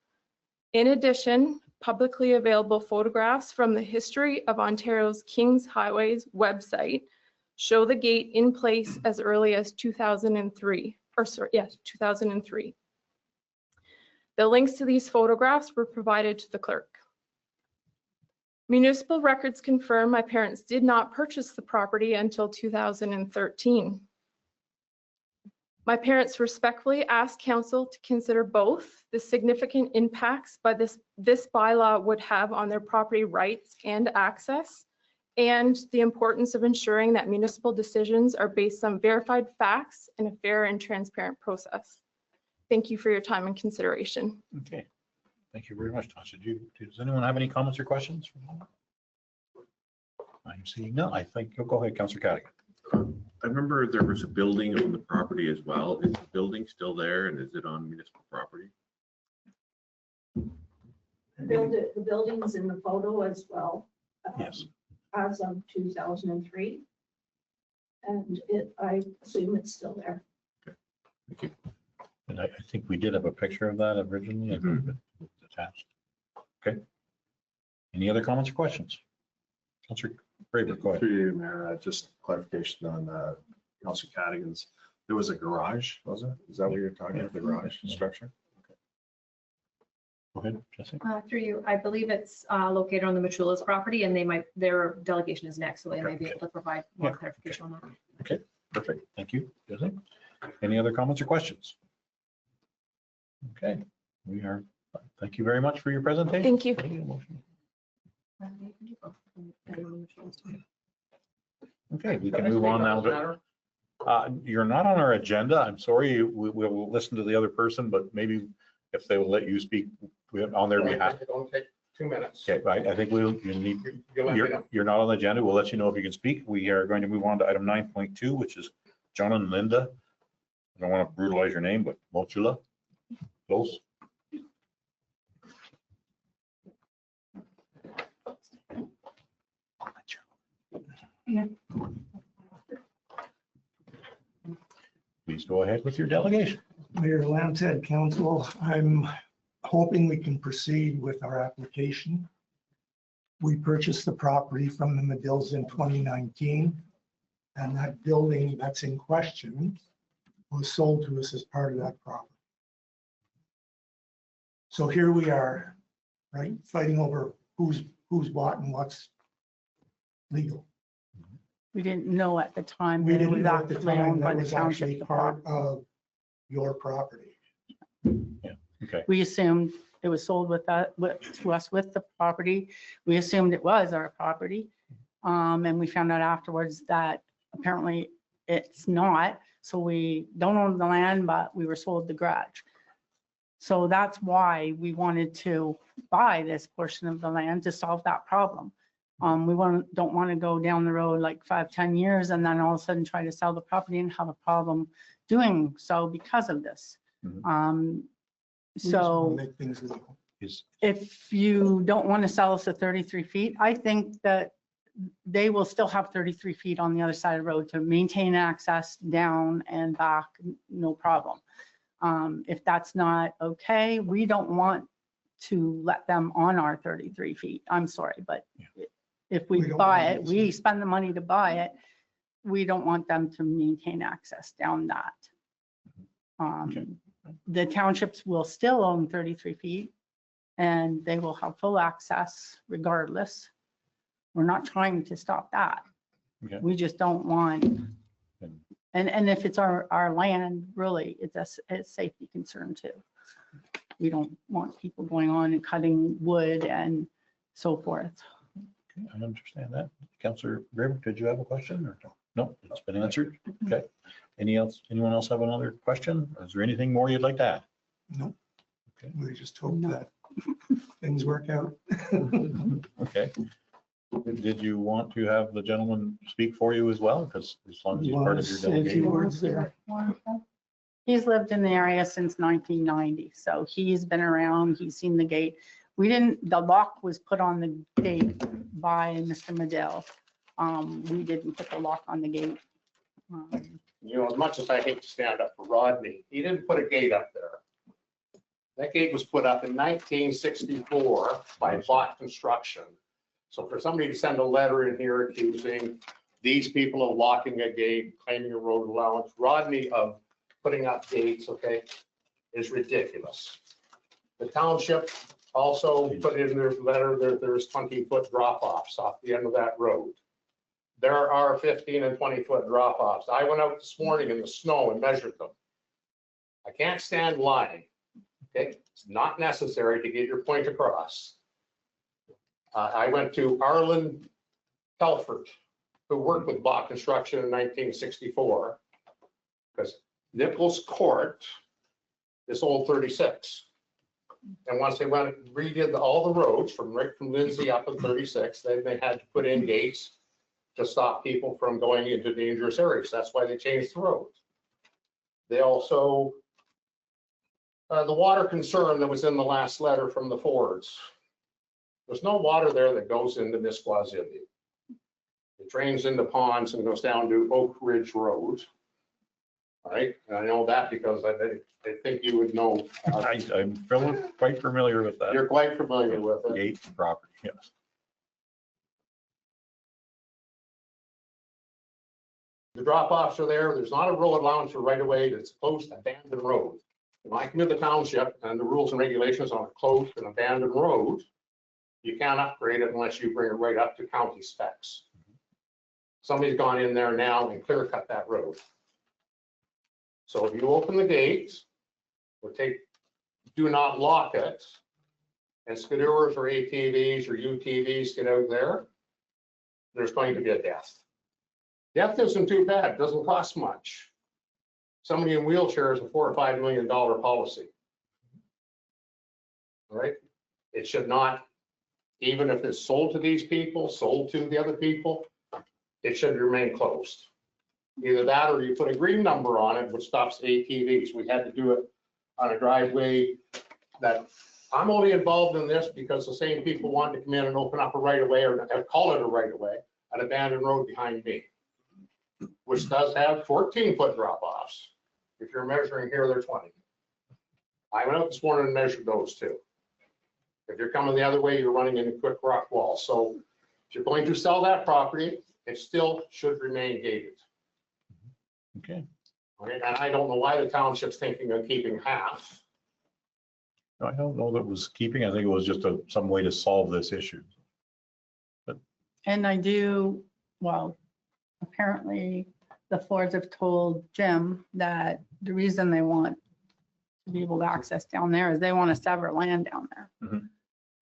In addition, publicly available photographs from the History of Ontario's King's Highways website show the gate in place as early as 2003. The links to these photographs were provided to the clerk. Municipal records confirm my parents did not purchase the property until 2013. My parents respectfully ask council to consider both the significant impacts by this bylaw would have on their property rights and access, and the importance of ensuring that municipal decisions are based on verified facts and a fair and transparent process. Thank you for your time and consideration. Okay. Thank you very much, Tasha. Does anyone have any comments or questions? I'm seeing none. I think, go ahead, Councillor Cadigan. I remember there was a building on the property as well. Is the building still there and is it on municipal property? The building's in the photo as well. Yes. As of 2003. And I assume it's still there. Okay. Thank you. And I think we did have a picture of that originally. I believe it's attached. Okay. Any other comments or questions? Councillor Braber, go ahead. Through you, Mayor, just clarification on Councillor Cadigan's. There was a garage, was it? Is that what you're talking about, the garage structure? Go ahead, Jesse. Through you, I believe it's located on the Machula's property, and their delegation is next, so they may be able to provide more clarification on that. Okay, perfect. Thank you, Jesse. Any other comments or questions? Okay, thank you very much for your presentation. Thank you. Okay, we can move on now. You're not on our agenda. I'm sorry. We'll listen to the other person, but maybe if they will let you speak on their behalf. It'll take 2 minutes. Okay, I think you're not on the agenda. We'll let you know if you can speak. We are going to move on to item 9.2, which is John and Linda. I don't want to brutalize your name, but Mochula. Close. Please go ahead with your delegation. Mayor Lampstead, Council, I'm hoping we can proceed with our application. We purchased the property from the Medills in 2019, and that building that's in question was sold to us as part of that property. So here we are, right, fighting over who's bought and what's legal. We didn't know at the time We that it didn't was know at the actually time owned by that the was actually township. part of your property. Yeah, okay. We assumed it was sold to us with the property. We assumed it was our property. And we found out afterwards that apparently it's not. So we don't own the land, but we were sold the garage. So that's why we wanted to buy this portion of the land to solve that problem. We don't want to go down the road like 5-10 years and then all of a sudden try to sell the property and have a problem doing so because of this. So Make things legal. if you don't want to sell us the 33 feet, I think that they will still have 33 feet on the other side of the road to maintain access down and back, no problem. If that's not okay, we don't want to let them on our 33 feet. I'm sorry, but if we We don't buy want it, to. we spend the money to buy it, we don't want them to maintain access down that. The townships will still own 33 feet and they will have full access regardless. We're not trying to stop that. Okay. We just don't want, and if it's our land, really, it's a safety concern too. We don't want people going on and cutting wood and so forth. Okay, I understand that. Councillor Graber, did you have a question or no? No, it's been answered. Okay. Anyone else have another question? Is there anything more you'd like to add? No. Okay. We just hope that things work out. Okay. Did you want to have the gentleman speak for you as well? Because as long as he's part of your delegation. He's lived in the area since 1990, so he's been around, he's seen the gate. The lock was put on the gate by Mr. Medill. We didn't put the lock on the gate. You know, as much as I hate to stand up for Rodney, he didn't put a gate up there. That gate was put up in 1964 by Bott Construction. So for somebody to send a letter in here accusing these people of locking a gate, claiming a road allowance, Rodney of putting up gates, okay, is ridiculous. The township also put in their letter that there's 20-foot drop-offs off the end of that road. There are 15 and 20-foot drop-offs. I went out this morning in the snow and measured them. I can't stand lying. Okay, it's not necessary to get your point across. I went to Arlen Telford, who worked with Bott Construction in 1964, because Nichols Court is old 36. And once they went and redid all the roads from Lindsay up to 36, then they had to put in gates to stop people from going into dangerous areas. That's why they changed the road. They also, the water concern that was in the last letter from the Fords. There's no water there that goes into Nisquazibbee. It drains into ponds and goes down to Oak Ridge Road. All right, and I know that because I think you would know. I'm quite familiar with that. You're quite familiar with it. Gate property, yes. The drop-offs are there. There's not a road allowance for right away. It's a closed abandoned road. When I come to the township and the rules and regulations on a closed and abandoned road, you can't upgrade it unless you bring it right up to county specs. Somebody's gone in there now and clear cut that road. So if you open the gates, do not lock it, and skidooers or ATVs or UTVs get out there, there's going to be a death. Death isn't too bad, it doesn't cost much. Somebody in wheelchair is a $4 or $5 million policy. All right? It should not, even if it's sold to these people, sold to the other people, it should remain closed. Either that or you put a green number on it, which stops ATVs. We had to do it on a driveway that I'm only involved in this because the same people wanted to come in and open up a right of way or call it a right of way, an abandoned road behind me, which does have 14-foot drop-offs. If you're measuring here, they're 20. I went out this morning and measured those too. If you're coming the other way, you're running into quick rock walls. So if you're going to sell that property, it still should remain gated. Okay. Okay, and I don't know why the township's thinking of keeping half. I don't know that it was keeping. I think it was just some way to solve this issue. And well, apparently the Fords have told Jim that the reason they want to be able to access down there is they want to sever land down there. Mm-hmm.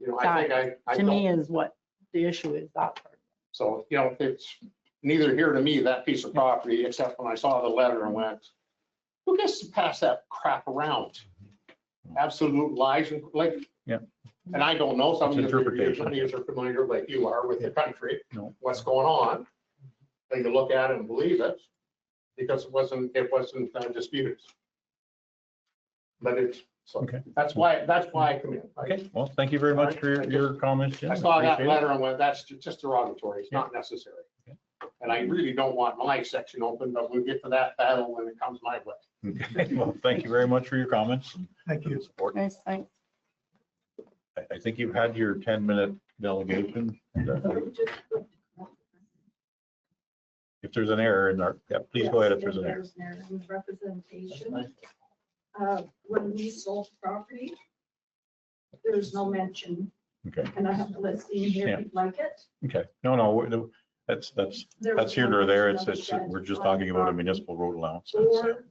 You know, I think to me is what the issue is, that part. So, you know, it's neither here to me, that piece of property, except when I saw the letter and went, who gets to pass that crap around? Absolute lies and like, yeah. And I don't know, some of you interpretation. are familiar like you are with the country, No. what's going on. And you look at it and believe it because it wasn't disputed. But So Okay. that's why I come in. Okay, well, thank you very much for your comments, Jim. I saw that Appreciate it. letter and went, that's just derogatory. It's not necessary. And I really don't want my section open, but we'll get to that battle when it comes my way. Okay, well, thank you very much for your comments. and Thank you. support. Nice, thanks. I think you've had your 10-minute delegation. If there's an error in our, yeah, please go ahead if there's an error. Representation. When we sold property, there's no mention, Okay, and I have to list in here if you'd like it. okay. No, that's There was here no or there. mention It's, of a shed we're just on talking about a property, municipal road allowance. That's, Or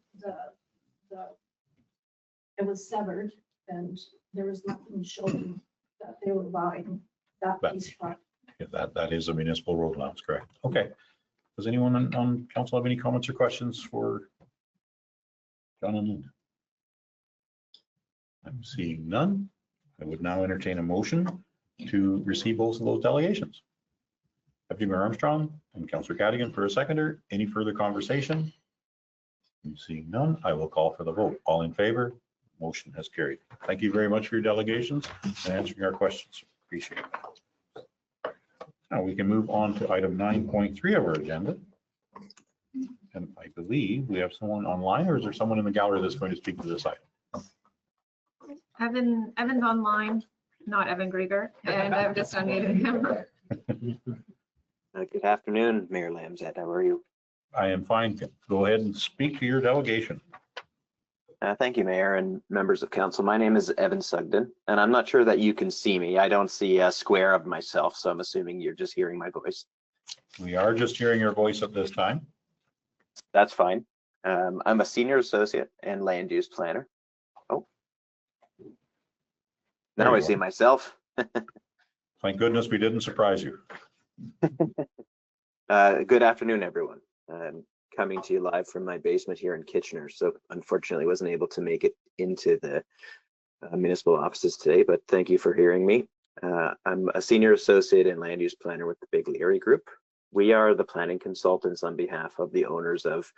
it was severed and there was nothing showing that they were buying that That- piece of property. yeah, that is a municipal road allowance, correct? Okay. Does anyone on council have any comments or questions for John and Linda? I'm seeing none. I would now entertain a motion to receive both of those delegations. Deputy Mayor Armstrong and Councillor Cadigan for a seconder. Any further conversation? I'm seeing none. I will call for the vote. All in favor? Motion has carried. Thank you very much for your delegations and answering our questions. Appreciate it. Now we can move on to item 9.3 of our agenda. And I believe we have someone online, or is there someone in the gallery that's going to speak to this item? Evan's online, not Evan Grieger, and I've just unmuted him. Good afternoon, Mayor Lamzett. How are you? I am fine. Go ahead and speak to your delegation. Thank you, Mayor and members of council. My name is Evan Sugden, and I'm not sure that you can see me. I don't see a square of myself, so I'm assuming you're just hearing my voice. We are just hearing your voice at this time. That's fine. I'm a senior associate and land use planner. Oh. There Now you I see are. myself. Thank goodness we didn't surprise you. Good afternoon, everyone. I'm coming to you live from my basement here in Kitchener, so unfortunately wasn't able to make it into the municipal offices today, but thank you for hearing me. I'm a senior associate and land use planner with the Big Leary Group. We are the planning consultants on behalf of the owners of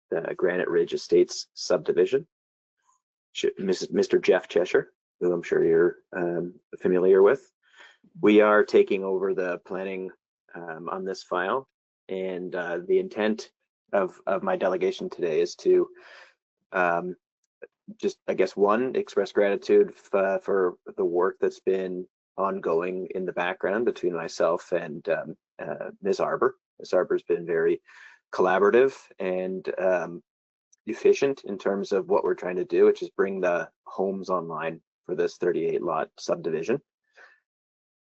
the Granite Ridge Estates subdivision. Mr. Jeff Cheshire, who I'm sure you're familiar with. We are taking over the planning on this file, and the intent of my delegation today is to just, I guess, one, express gratitude for the work that's been ongoing in the background between myself and Ms. Arbor. Ms. Arbor's been very collaborative and efficient in terms of what we're trying to do, which is bring the homes online for this 38 lot subdivision.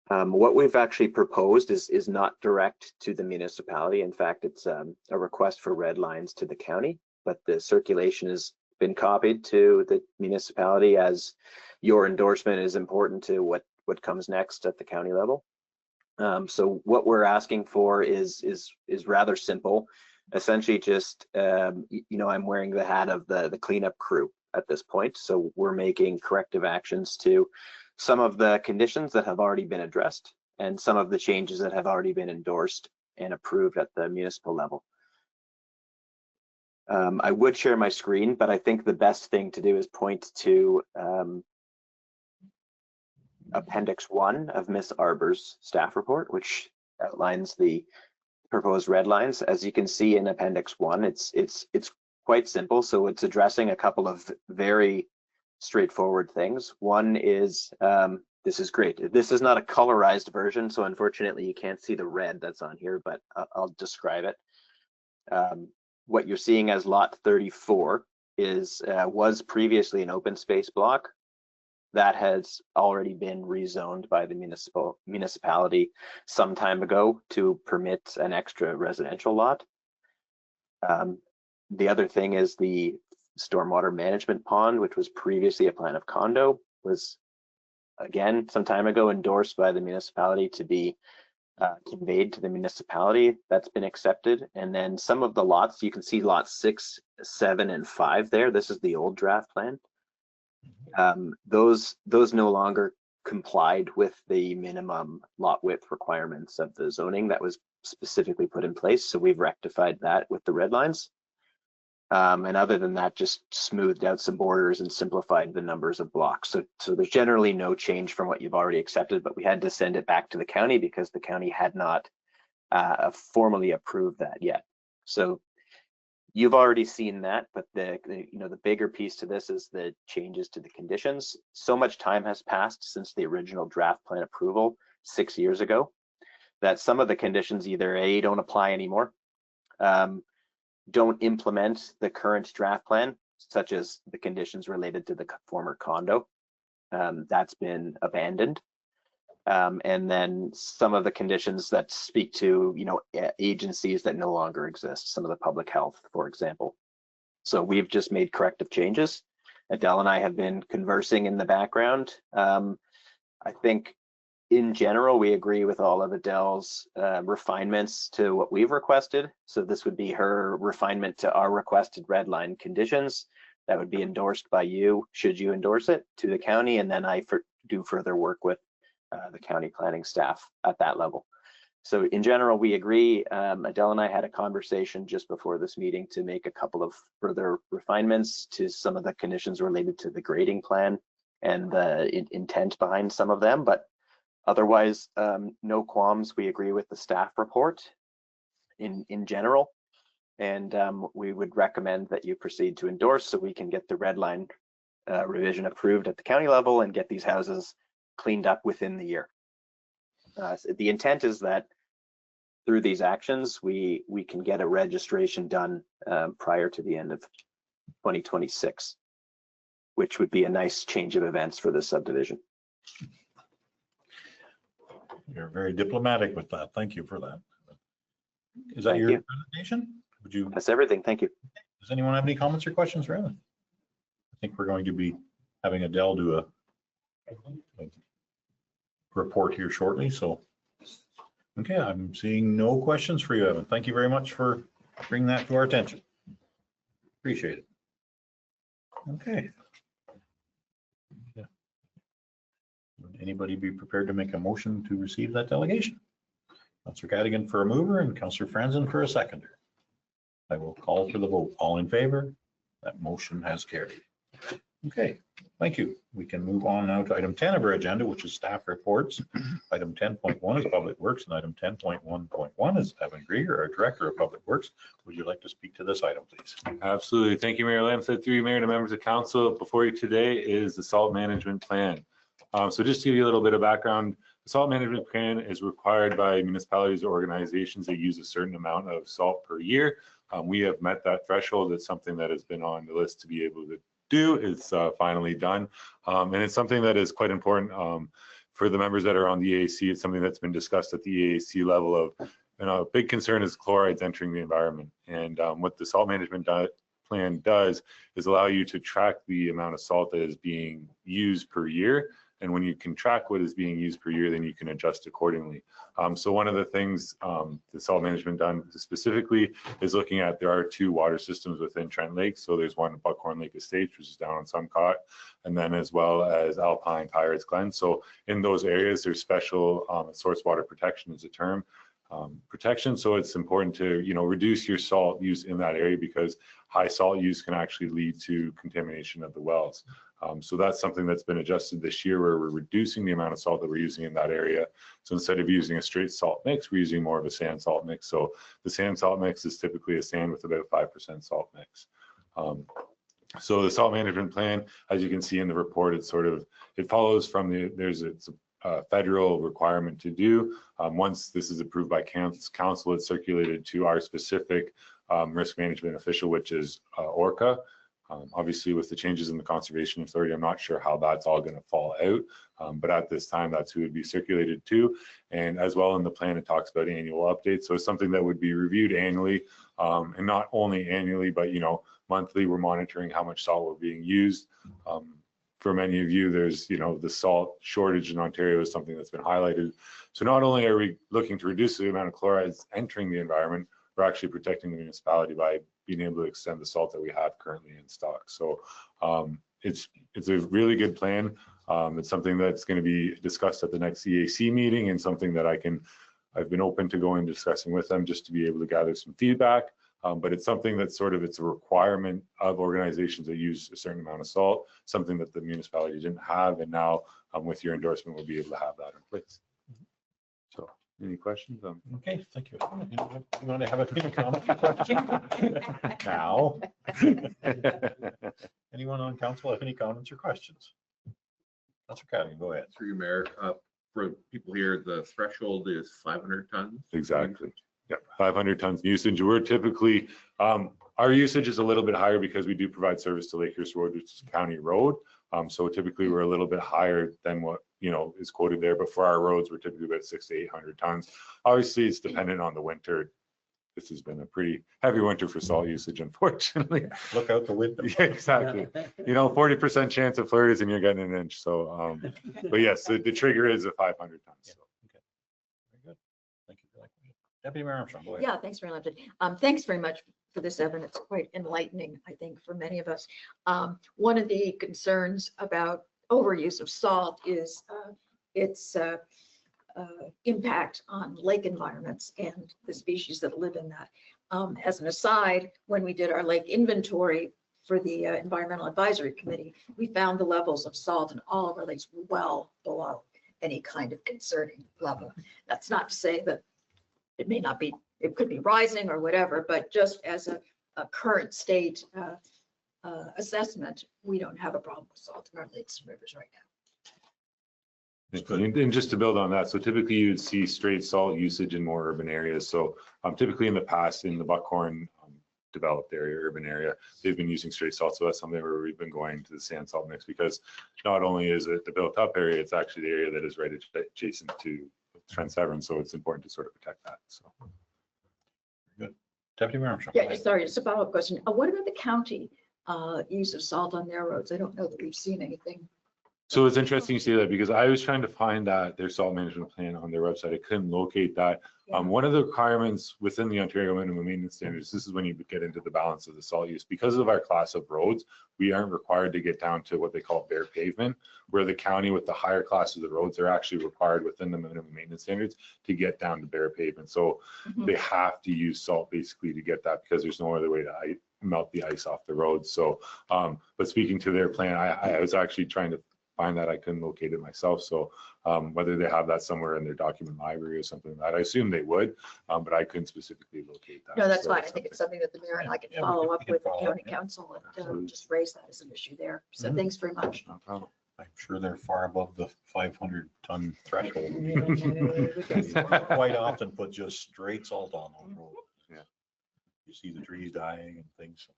What we've actually proposed is not direct to the municipality. In fact, it's a request for red lines to the county, but the circulation has been copied to the municipality as your endorsement is important to what comes next at the county level. So what we're asking for is rather simple. Essentially just, I'm wearing the hat of the cleanup crew at this point. So we're making corrective actions to some of the conditions that have already been addressed and some of the changes that have already been endorsed and approved at the municipal level. I would share my screen, but I think the best thing to do is point to Appendix 1 of Ms. Arbor's staff report, which outlines the proposed red lines. As you can see in Appendix 1, it's quite simple. So it's addressing a couple of very straightforward things. One is, this is great. This is not a colorized version, so unfortunately you can't see the red that's on here, but I'll describe it. What you're seeing as lot 34 was previously an open space block that has already been rezoned by the municipality some time ago to permit an extra residential lot. The other thing is the stormwater management pond, which was previously a plan of condo, was again some time ago endorsed by the municipality to be conveyed to the municipality. That's been accepted. And then some of the lots, you can see lots 6, 7, and 5 there. This is the old draft plan. Those no longer complied with the minimum lot width requirements of the zoning that was specifically put in place. So we've rectified that with the red lines. And other than that, just smoothed out some borders and simplified the numbers of blocks. So there's generally no change from what you've already accepted, but we had to send it back to the county because the county had not formally approved that yet. So you've already seen that, but the bigger piece to this is the changes to the conditions. So much time has passed since the original draft plan approval 6 years ago that some of the conditions either A, don't apply anymore, don't implement the current draft plan, such as the conditions related to the former condo. That's been abandoned. And then some of the conditions that speak to, agencies that no longer exist, some of the public health, for example. So we've just made corrective changes. Adele and I have been conversing in the background. I think in general, we agree with all of Adele's refinements to what we've requested. So this would be her refinement to our requested red line conditions that would be endorsed by you, should you endorse it, to the county, and then I do further work with the county planning staff at that level. So in general, we agree. Adele and I had a conversation just before this meeting to make a couple of further refinements to some of the conditions related to the grading plan and the intent behind some of them, but otherwise, no qualms. We agree with the staff report in general, and we would recommend that you proceed to endorse so we can get the red line revision approved at the county level and get these houses cleaned up within the year. So the intent is that through these actions, we can get a registration done prior to the end of 2026, which would be a nice change of events for this subdivision. You're very diplomatic with that. Thank you for that. Is that your presentation? Would you? That's everything. Thank you. Does anyone have any comments or questions for Evan? I think we're going to be having Adele do a report here shortly. So, okay, I'm seeing no questions for you, Evan. Thank you very much for bringing that to our attention. Appreciate it. Okay. Yeah. Would anybody be prepared to make a motion to receive that delegation? Councillor Cadigan for a mover and Councillor Franzen for a seconder. I will call for the vote. All in favor? That motion has carried. Okay, thank you. We can move on now to item 10 of our agenda, which is staff reports. Item 10.1 is Public Works, and item 10.1.1 is Evan Grieger, our Director of Public Works. Would you like to speak to this item, please? Absolutely. Thank you, Mayor Lamstead. Through you, Mayor, and members of council. Before you today is the salt management plan. So just to give you a little bit of background, the salt management plan is required by municipalities or organizations that use a certain amount of salt per year. We have met that threshold. It's something that has been on the list to be able to do. It's finally done. And it's something that is quite important for the members that are on the EAC. It's something that's been discussed at the EAC level of, a big concern is chlorides entering the environment. And what the salt management plan does is allow you to track the amount of salt that is being used per year. And when you can track what is being used per year, then you can adjust accordingly. So one of the things the salt management done specifically is looking at, there are 2 water systems within Trent Lake. So there's one at Buckhorn Lake Estates, which is down on Suncott, and then as well as Alpine Pirates Glen. So in those areas, there's special source water protection is a term. Protection. So it's important to, reduce your salt use in that area because high salt use can actually lead to contamination of the wells. So that's something that's been adjusted this year where we're reducing the amount of salt that we're using in that area. So instead of using a straight salt mix, we're using more of a sand salt mix. So the sand salt mix is typically a sand with about 5% salt mix. So the salt management plan, as you can see in the report, it follows from it's a federal requirement to do. Once this is approved by council, it's circulated to our specific risk management official, which is ORCA. Obviously, with the changes in the Conservation Authority, I'm not sure how that's all going to fall out, but at this time, that's who would be circulated to. And as well in the plan, it talks about annual updates. So it's something that would be reviewed annually, and not only annually, but monthly. We're monitoring how much salt we're being used. For many of you, there's the salt shortage in Ontario is something that's been highlighted. So not only are we looking to reduce the amount of chlorides entering the environment, we're actually protecting the municipality by being able to extend the salt that we have currently in stock. So it's a really good plan. It's something that's going to be discussed at the next EAC meeting and something that I've been open to going and discussing with them just to be able to gather some feedback. But it's something that's sort of, it's a requirement of organizations that use a certain amount of salt, something that the municipality didn't have. And now with your endorsement, we'll be able to have that in place. So any questions? Okay, thank you. You want to have a quick comment or question? Now. Anyone on council have any comments or questions? Councilor Cadigan, go ahead. Through you, Mayor, for people here, the threshold is 500 tons. Exactly. Yeah, 500 tons usage. We're typically, our usage is a little bit higher because we do provide service to Lakehurst Road, which is a county road. So typically we're a little bit higher than what, is quoted there. But for our roads, we're typically about 600 to 800 tons. Obviously, it's dependent on the winter. This has been a pretty heavy winter for salt usage, unfortunately. Look out the window. Yeah, exactly. 40% chance of flurries and you're getting an inch. So, but yes, the trigger is a 500 tons. So. Okay. Very good. Thank you for that. Deputy Mayor Armstrong, go ahead. Yeah, thanks very much. Thanks very much for this, Evan. It's quite enlightening, I think, for many of us. One of the concerns about overuse of salt is its impact on lake environments and the species that live in that. As an aside, when we did our lake inventory for the Environmental Advisory Committee, we found the levels of salt in all of our lakes well below any kind of concerning level. That's not to say that it may not be, it could be rising or whatever, but just as a current state assessment, we don't have a problem with salt in our lakes and rivers right now. And just to build on that, so typically you would see straight salt usage in more urban areas. So typically in the past, in the Buckhorn developed area, urban area, they've been using straight salt. So that's something where we've been going to the sand salt mix, because not only is it the built up area, it's actually the area that is right adjacent to Trent Severn. So it's important to sort of protect that. So. Good. Deputy Mayor Armstrong. Yeah, sorry, just a follow-up question. What about the county use of salt on their roads? I don't know that we've seen anything. So it's interesting you say that, because I was trying to find that their salt management plan on their website. I couldn't locate that. Yeah. One of the requirements within the Ontario minimum maintenance standards, this is when you get into the balance of the salt use. Because of our class of roads, we aren't required to get down to what they call bare pavement, where the county with the higher classes of roads are actually required within the minimum maintenance standards to get down to bare pavement. So they have to use salt basically to get that, because there's no other way to melt the ice off the roads. So, but speaking to their plan, I was actually trying to find that. I couldn't locate it myself. So whether they have that somewhere in their document library or something like that, I assume they would, but I couldn't specifically locate that. No, that's So fine. I think it's something that the mayor and I can follow up with the county council and just raise that as an issue there. So thanks very much. No problem. I'm sure they're far above the 500-ton threshold. Quite often put just straight salt on those roads. Yeah. You see the trees dying and things.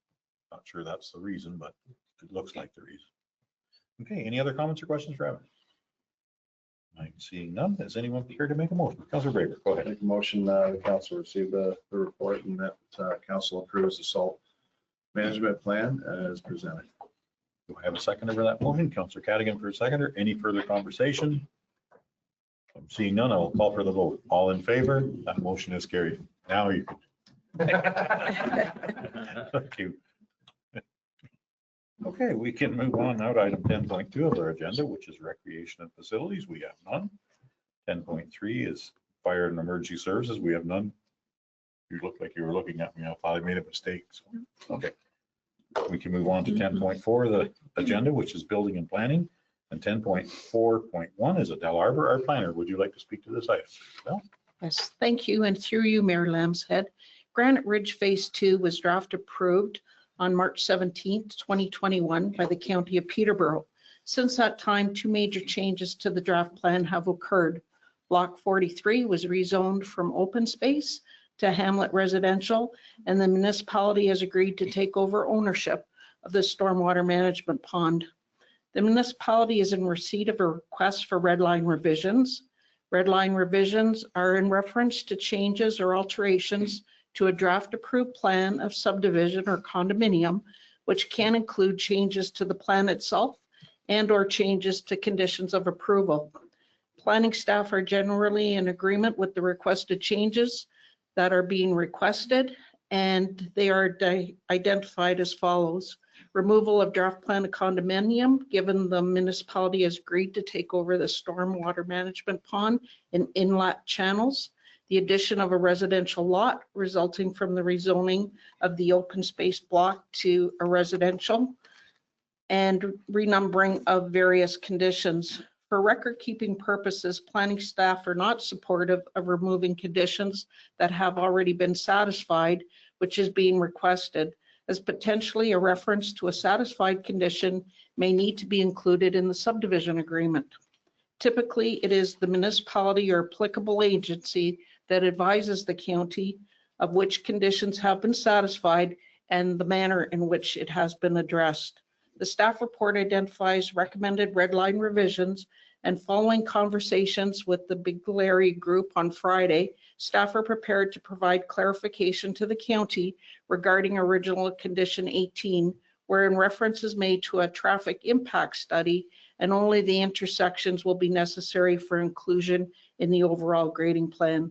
Not sure that's the reason, but it looks like the reason. Okay, any other comments or questions for Evan? I'm seeing none. Is anyone here to make a motion? Councilor Braber, go ahead. Make a motion, the council receive the report and that council approves the salt management plan as presented. Do I have a seconder for that motion? Councilor Cadigan for a seconder. Any further conversation? I'm seeing none. I will call for the vote. All in favor? That motion is carried. Now you can. Thank you. Okay, we can move on now to item 10.2 of our agenda, which is recreation and facilities. We have none. 10.3 is fire and emergency services. We have none. You look like you were looking at me. I thought I made a mistake. So, okay. We can move on to 10.4 the agenda, which is building and planning. And 10.4.1 is Adele Arbor, our planner. Would you like to speak to this item? Well, yes, thank you. And through you, Mayor Lambshead, Granite Ridge Phase 2 was draft approved on March 17th, 2021 by the County of Peterborough. Since that time, two major changes to the draft plan have occurred. Block 43 was rezoned from open space to hamlet residential, and the municipality has agreed to take over ownership of the stormwater management pond. The municipality is in receipt of a request for red line revisions. Red line revisions are in reference to changes or alterations to a draft approved plan of subdivision or condominium, which can include changes to the plan itself and or changes to conditions of approval. Planning staff are generally in agreement with the requested changes that are being requested, and they are identified as follows. Removal of draft plan of condominium, given the municipality has agreed to take over the stormwater management pond and inlet channels. the addition of a residential lot resulting from the rezoning of the open space block to a residential, and renumbering of various conditions. For record-keeping purposes, planning staff are not supportive of removing conditions that have already been satisfied, which is being requested, as potentially a reference to a satisfied condition may need to be included in the subdivision agreement. Typically, it is the municipality or applicable agency that advises the county of which conditions have been satisfied and the manner in which it has been addressed. The staff report identifies recommended red line revisions, and following conversations with the Bigleri Group on Friday, staff are prepared to provide clarification to the county regarding original condition 18, wherein reference is made to a traffic impact study and only the intersections will be necessary for inclusion in the overall grading plan.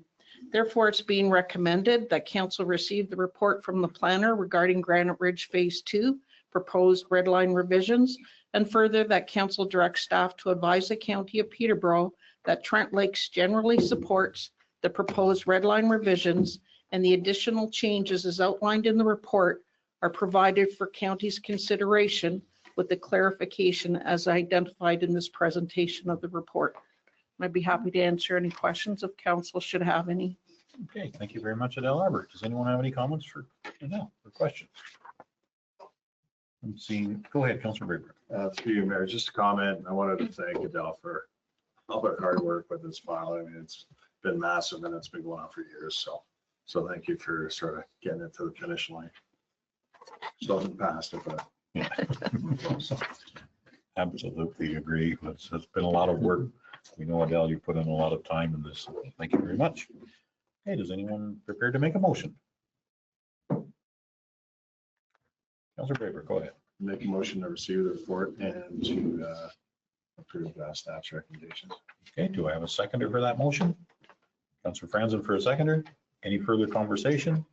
Therefore, it's being recommended that council receive the report from the planner regarding Granite Ridge Phase 2 proposed red line revisions, and further that council directs staff to advise the County of Peterborough that Trent Lakes generally supports the proposed red line revisions, and the additional changes as outlined in the report are provided for county's consideration with the clarification as identified in this presentation of the report. I'd be happy to answer any questions if council should have any. Okay, thank you very much, Adele Arbor. Does anyone have any comments for Adele or questions? I'm seeing, go ahead, Councilor Braber. Through you, Mayor, just a comment. I wanted to thank Adele for all her hard work with this file. I mean, it's been massive and it's been going on for years. So thank you for sort of getting it to the finish line. Still haven't passed it, but. Yeah. Absolutely agree. It's been a lot of work. We know, Adele, you put in a lot of time in this. Thank you very much. Hey, does anyone prepared to make a motion? Councilor Braber, go ahead. Make a motion to receive the report and to approve staff's recommendations. Okay, do I have a seconder for that motion? Councilor Franzen for a seconder. Any further conversation?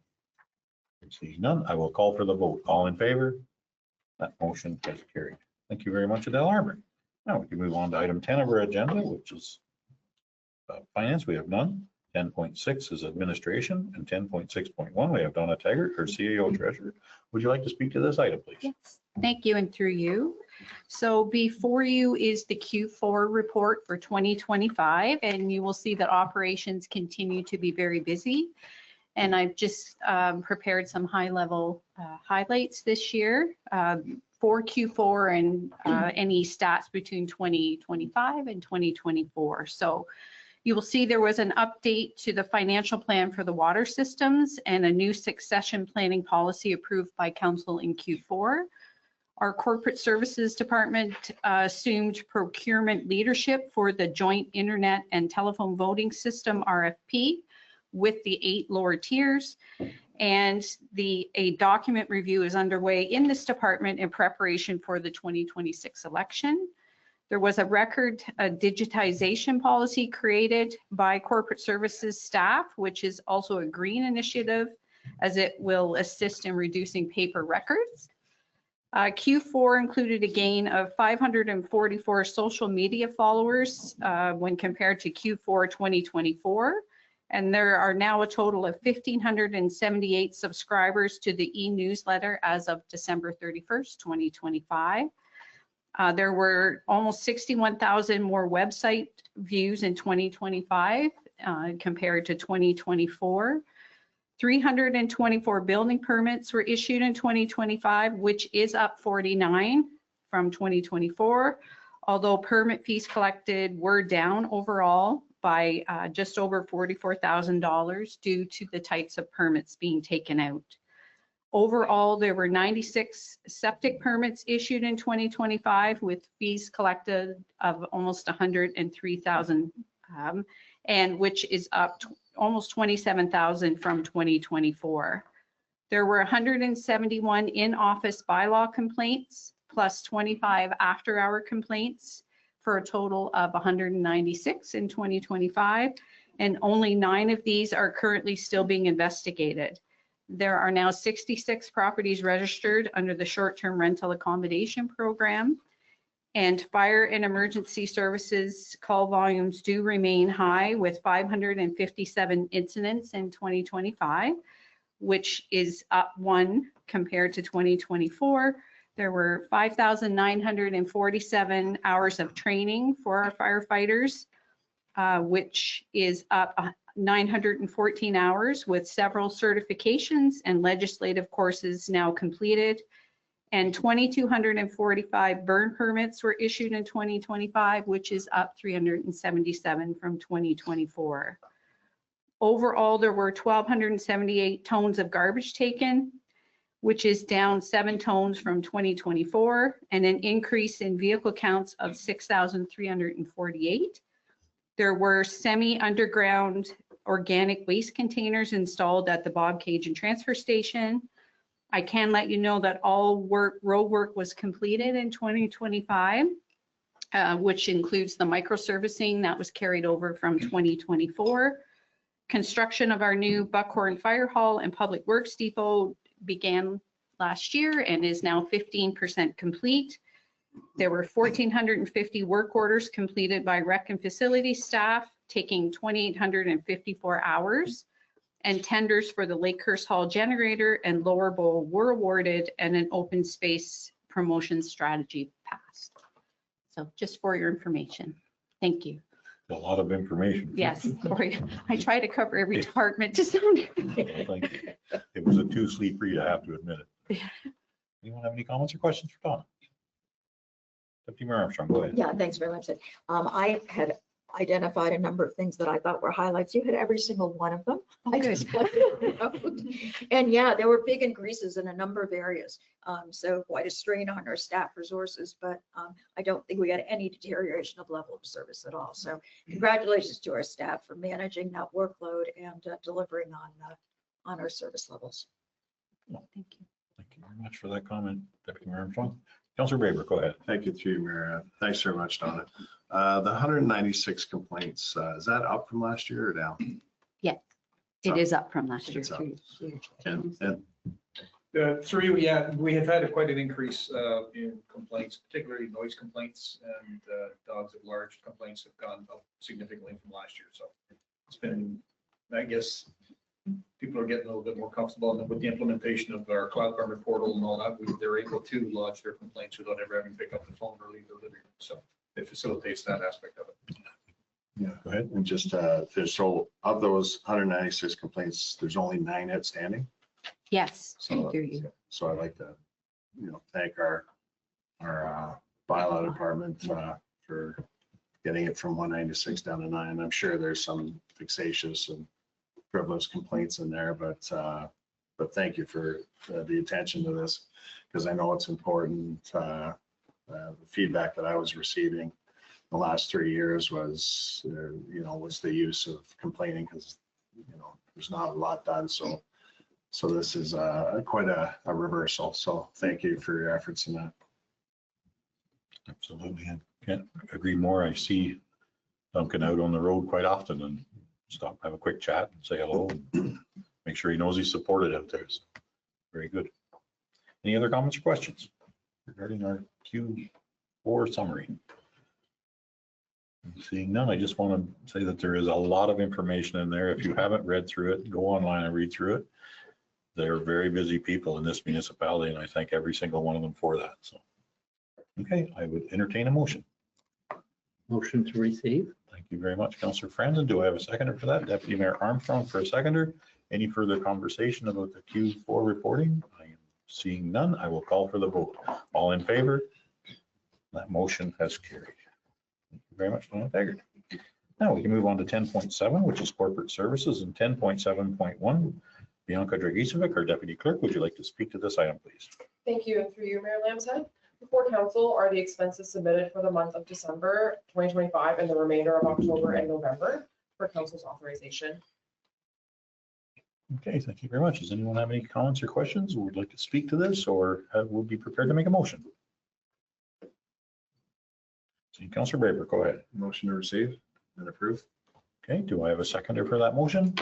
Seeing none, I will call for the vote. All in favor? That motion is carried. Thank you very much, Adele Arbor. Now we can move on to item 10 of our agenda, which is finance. We have none. 10.6 is administration, and 10.6.1 we have Donna Taggart, our CAO treasurer. Would you like to speak to this item, please? Yes, thank you, and through you. So before you is the Q4 report for 2025, and you will see that operations continue to be very busy. And I've just prepared some high-level highlights this year for Q4 and any stats between 2025 and 2024. So you will see there was an update to the financial plan for the water systems and a new succession planning policy approved by council in Q4. Our corporate services department assumed procurement leadership for the joint internet and telephone voting system RFP with the 8 lower tiers, and a document review is underway in this department in preparation for the 2026 election. There was a record digitization policy created by corporate services staff, which is also a green initiative, as it will assist in reducing paper records. Q4 included a gain of 544 social media followers when compared to Q4 2024. And there are now a total of 1,578 subscribers to the e-newsletter as of December 31st, 2025. There were almost 61,000 more website views in 2025 compared to 2024. 324 building permits were issued in 2025, which is up 49 from 2024, although permit fees collected were down overall by just over $44,000 due to the types of permits being taken out. Overall, there were 96 septic permits issued in 2025 with fees collected of almost $103,000, and which is up almost $27,000 from 2024. There were 171 in-office bylaw complaints plus 25 after-hour complaints for a total of 196 in 2025, and only 9 of these are currently still being investigated. There are now 66 properties registered under the short-term rental accommodation program, And fire and emergency services call volumes do remain high with 557 incidents in 2025, which is up 1 compared to 2024. There were 5,947 hours of training for our firefighters, which is up 914 hours with several certifications and legislative courses now completed. And 2,245 burn permits were issued in 2025, which is up 377 from 2024. Overall, there were 1,278 tons of garbage taken, which is down 7 tons from 2024, and an increase in vehicle counts of 6,348. There were semi-underground organic waste containers installed at the Bob Cajun Transfer Station. I can let you know that all road work was completed in 2025, which includes the microservicing that was carried over from 2024. Construction of our new Buckhorn Fire Hall and Public Works Depot began last year and is now 15% complete. There were 1,450 work orders completed by rec and facility staff, taking 2,854 hours. And tenders for the Lakehurst Hall generator and Lower Bowl were awarded, and an open space promotion strategy passed. So just for your information. Thank you. A lot of information. Yes, sorry. I try to cover every department to some degree. Thank you. It was a two-sleep read, I have to admit it. Anyone have any comments or questions for Donna? Deputy Mayor Armstrong, go ahead. Yeah, thanks very much. I had identified a number of things that I thought were highlights. You had every single one of them. I just pointed out. And yeah, there were big increases in a number of areas. So quite a strain on our staff resources, but I don't think we had any deterioration of level of service at all. So congratulations to our staff for managing that workload and delivering on our service levels. Thank you. Thank you very much for that comment, Deputy Mayor Armstrong. Councilor Braber, go ahead. Thank you through you, Mayor. Thanks very much, Donna. The 196 complaints, is that up from last year or down? Yeah, it is up from last year. It's up. And Through, yeah, we have had quite an increase in complaints, particularly noise complaints, and dogs at large complaints have gone up significantly from last year. So it's been, I guess, people are getting a little bit more comfortable, and with the implementation of our cloud permit portal and all that, they're able to lodge their complaints without ever having to pick up the phone or leave the living room. So it facilitates that aspect of it. yeah, go ahead. And just, so of those 196 complaints, there's only 9 outstanding. Yes, So, I hear you. so I'd like to, thank our bylaw department for getting it from 196 down to 9. I'm sure there's some vexatious and frivolous complaints in there, but thank you for the attention to this, because I know it's important. The feedback that I was receiving the last 3 years was, was the use of complaining, because, there's not a lot done. So this is quite a reversal. So thank you for your efforts in that. Absolutely. I can't agree more. I see Duncan out on the road quite often and stop, have a quick chat and say hello. And make sure he knows he's supported out there. So, very good. Any other comments or questions regarding our Q4 summary? Seeing none, I just want to say that there is a lot of information in there. If you haven't read through it, go online and read through it. They're very busy people in this municipality, and I thank every single one of them for that. So, okay, I would entertain a motion. Motion to receive. Thank you very much, Councillor Franzen. Do I have a seconder for that? Deputy Mayor Armstrong for a seconder. Any further conversation about the Q4 reporting? I am seeing none. I will call for the vote. All in favor? That motion has carried. Thank you very much, Donna Taggart. Now we can move on to 10.7, which is corporate services, and 10.7.1. Bianca Dragicevic, our Deputy Clerk, would you like to speak to this item, please? Thank you. And through you, Mayor Lambshead. Before council are the expenses submitted for the month of December 2025 and the remainder of October and November for council's authorization. Okay, thank you very much. Does anyone have any comments or questions or would like to speak to this, or will be prepared to make a motion? See, Councillor Braber, go ahead. Motion to receive and approve. Okay, do I have a seconder for that motion?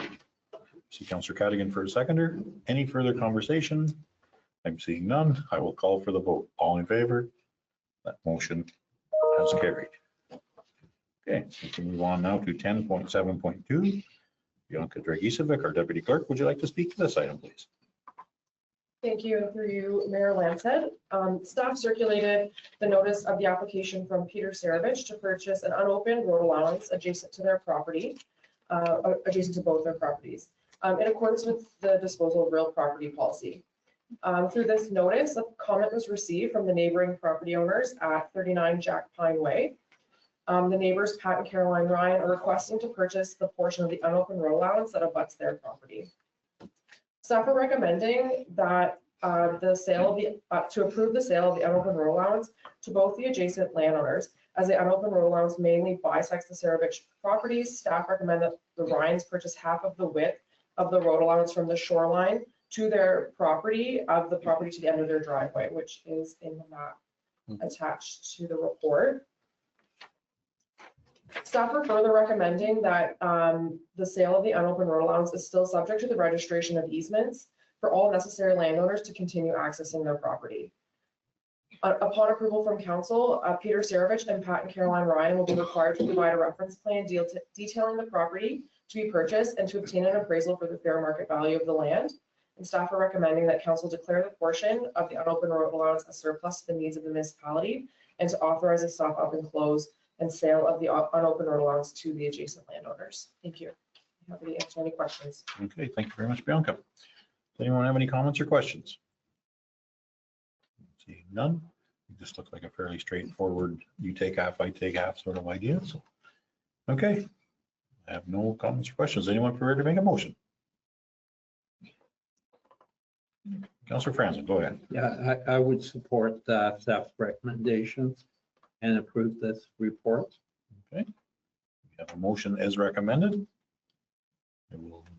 See Councillor Cadigan for a seconder. Any further conversation? I'm seeing none. I will call for the vote. All in favor? That motion has carried. Okay, we can move on now to 10.7.2. Bianca Dragicevic, our deputy clerk, would you like to speak to this item, please? Thank you. Through you, Mayor Lansed. Staff circulated the notice of the application from Peter Saravich to purchase an unopened road allowance adjacent to their property, adjacent to both their properties, in accordance with the disposal of real property policy. Through this notice, a comment was received from the neighboring property owners at 39 Jack Pine Way. The neighbors, Pat and Caroline Ryan, are requesting to purchase the portion of the unopened road allowance that abuts their property. Staff are recommending that to approve the sale of the unopened road allowance to both the adjacent landowners. As the unopened road allowance mainly bisects the Saravich properties, staff recommend that the Ryans purchase half of the width of the road allowance from the shoreline to their property, of the property to the end of their driveway, which is in the map attached to the report. Staff are further recommending that the sale of the unopened road allowance is still subject to the registration of easements for all necessary landowners to continue accessing their property. Upon approval from council, Peter Saravich and Pat and Caroline Ryan will be required to provide a reference plan detailing the property to be purchased and to obtain an appraisal for the fair market value of the land. And staff are recommending that council declare the portion of the unopened road allowance a surplus to the needs of the municipality, and to authorize a stop up and close and sale of the unopened road allowance to the adjacent landowners. Thank you. I'm happy to answer any questions. Okay, thank you very much, Bianca. Does anyone have any comments or questions? Seeing none, it just looks like a fairly straightforward, you take half, I take half sort of idea. So, okay, I have no comments or questions. Anyone prepared to make a motion? Councillor Franzen, go ahead. Yeah, I would support staff's recommendations and approve this report. Okay, we have a motion as recommended.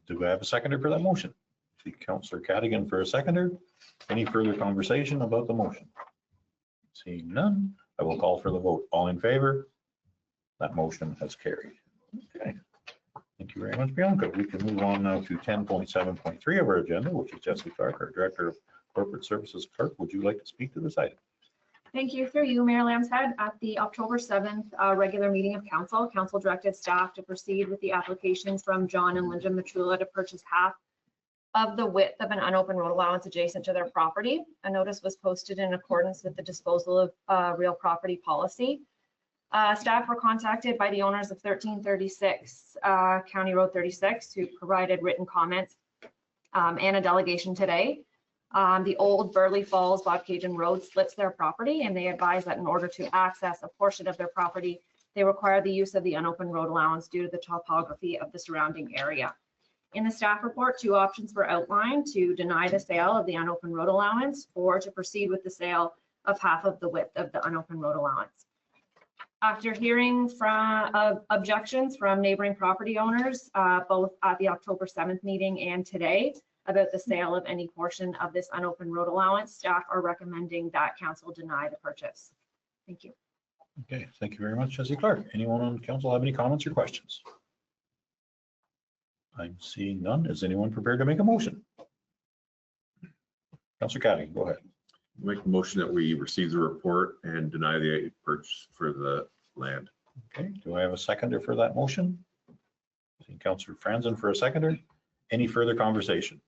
Do I have a seconder for that motion? See Councillor Cadigan for a seconder. Any further conversation about the motion? Seeing none, I will call for the vote. All in favor? That motion has carried. Okay. Thank you very much, Bianca. We can move on now to 10.7.3 of our agenda, which is Jesse Clark, our Director of Corporate Services. Clerk, would you like to speak to this item? Thank you. Through you, Mayor Lambshead, at the October 7th regular meeting of council, council directed staff to proceed with the applications from John and Linda Machula to purchase half of the width of an unopened road allowance adjacent to their property. A notice was posted in accordance with the disposal of real property policy. Staff were contacted by the owners of 1336 County Road 36, who provided written comments and a delegation today. The old Burley Falls Bobcaygeon Road splits their property, and they advise that in order to access a portion of their property, they require the use of the unopened road allowance due to the topography of the surrounding area. In the staff report, two options were outlined: to deny the sale of the unopened road allowance, or to proceed with the sale of half of the width of the unopened road allowance. After hearing from objections from neighboring property owners, both at the October 7th meeting and today, about the sale of any portion of this unopened road allowance, staff are recommending that council deny the purchase. Thank you. Okay, thank you very much, Jesse Clark. Anyone on council have any comments or questions? I'm seeing none. Is anyone prepared to make a motion? Councillor Caddy, go ahead. Make a motion that we receive the report and deny the purchase for the land. Okay, do I have a seconder for that motion? Seeing Councillor Franzen for a seconder. Any further conversation?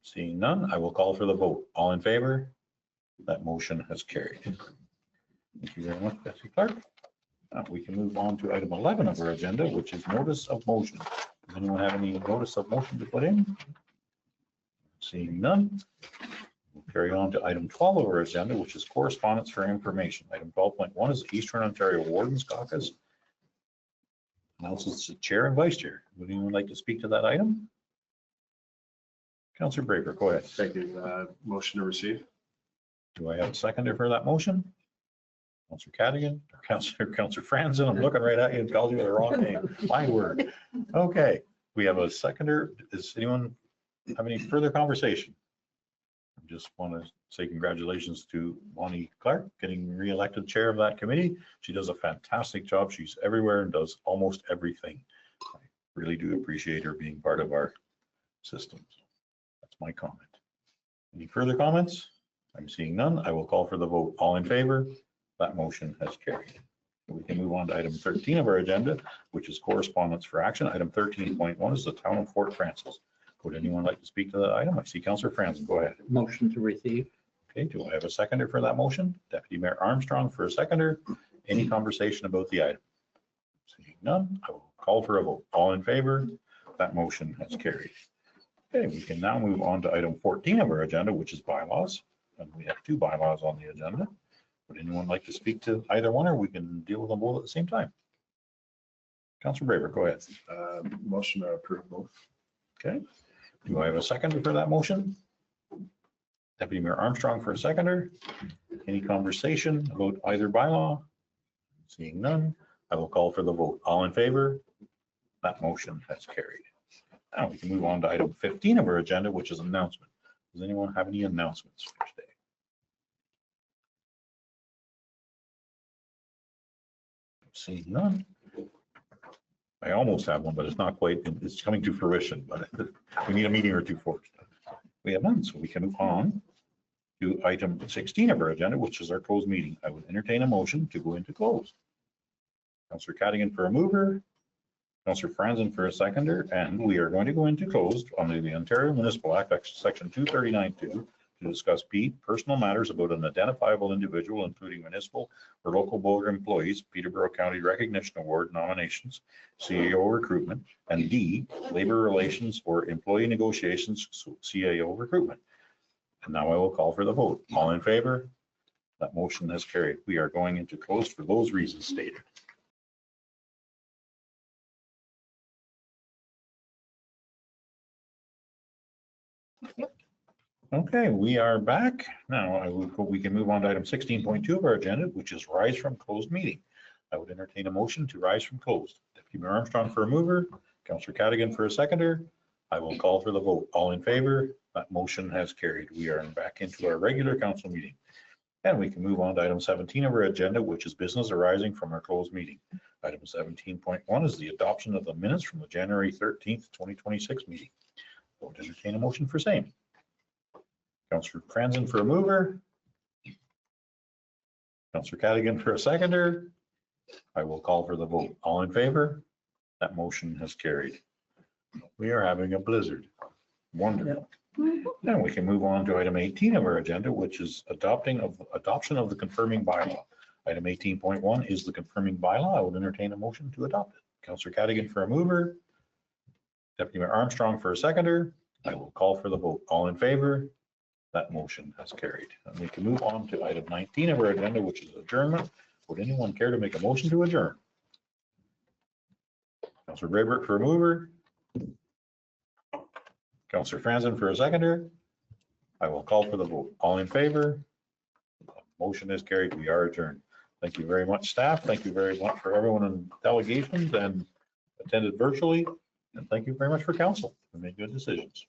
Seeing none, I will call for the vote. All in favor? That motion has carried. Thank you very much, Jesse Clark. We can move on to item 11 of our agenda, which is notice of motion. Does anyone have any notice of motion to put in? Seeing none, we'll carry on to item 12 of our agenda, which is correspondence for information. Item 12.1 is the Eastern Ontario Wardens Caucus. Announces the chair and vice chair. Would anyone like to speak to that item? Councillor Braver, go ahead. Thank you. Motion to receive. Do I have a seconder for that motion? Councillor Cadigan, or Councillor Franzen, I'm looking right at you and called you the wrong name. My word. Okay, we have a seconder. Does anyone have any further conversation? I just want to say congratulations to Bonnie Clark getting re-elected chair of that committee. She does a fantastic job. She's everywhere and does almost everything. I really do appreciate her being part of our system. That's my comment. Any further comments? I'm seeing none. I will call for the vote. All in favor? That motion has carried. We can move on to item 13 of our agenda, which is correspondence for action. Item 13.1 is the town of Fort Frances. Would anyone like to speak to that item? I see Councillor Franzen. Go ahead. Motion to receive. Okay, do I have a seconder for that motion? Deputy Mayor Armstrong for a seconder. Any conversation about the item? Seeing none, I will call for a vote. All in favor? That motion has carried. Okay, we can now move on to item 14 of our agenda, which is bylaws. And we have two bylaws on the agenda. Would anyone like to speak to either one, or we can deal with them both at the same time? Councillor Braver, go ahead. Motion to approve both. Okay. Do I have a seconder for that motion? Deputy Mayor Armstrong for a seconder. Any conversation about either bylaw? Seeing none, I will call for the vote. All in favor? That motion has carried. Now we can move on to item 15 of our agenda, which is announcement. Does anyone have any announcements for today? Seeing none. I almost have one, but it's not quite, it's coming to fruition, but we need a meeting or two first. We have none, so we can move on to item 16 of our agenda, which is our closed meeting. I would entertain a motion to go into close. Councillor Cadigan for a mover, Councillor Franzen for a seconder, and we are going to go into closed under the Ontario Municipal Act, Section 239(2), to discuss personal matters about an identifiable individual, including municipal or local board employees, Peterborough County Recognition Award nominations, CAO recruitment, and D, labor relations or employee negotiations, CAO recruitment. And now I will call for the vote. All in favor? That motion has carried. We are going into closed for those reasons stated. Okay, we are back. Now we can move on to item 16.2 of our agenda, which is rise from closed meeting. I would entertain a motion to rise from closed. Deputy Mayor Armstrong for a mover, Councillor Cadigan for a seconder. I will call for the vote. All in favor? That motion has carried. We are back into our regular council meeting. And we can move on to item 17 of our agenda, which is business arising from our closed meeting. Item 17.1 is the adoption of the minutes from the January 13th, 2026 meeting. I would entertain a motion for same. Councillor Franzen for a mover. Councillor Cadigan for a seconder. I will call for the vote. All in favor? That motion has carried. We are having a blizzard. Wonderful. Now we can move on to item 18 of our agenda, which is adoption of the confirming bylaw. Item 18.1 is the confirming bylaw. I would entertain a motion to adopt it. Councillor Cadigan for a mover. Deputy Mayor Armstrong for a seconder. I will call for the vote. All in favor? That motion has carried. And we can move on to item 19 of our agenda, which is adjournment. Would anyone care to make a motion to adjourn? Councillor Braybert for a mover. Councillor Franzen for a seconder. I will call for the vote. All in favor? Motion is carried. We are adjourned. Thank you very much, staff. Thank you very much for everyone in delegations and attended virtually. And thank you very much for council. We made good decisions.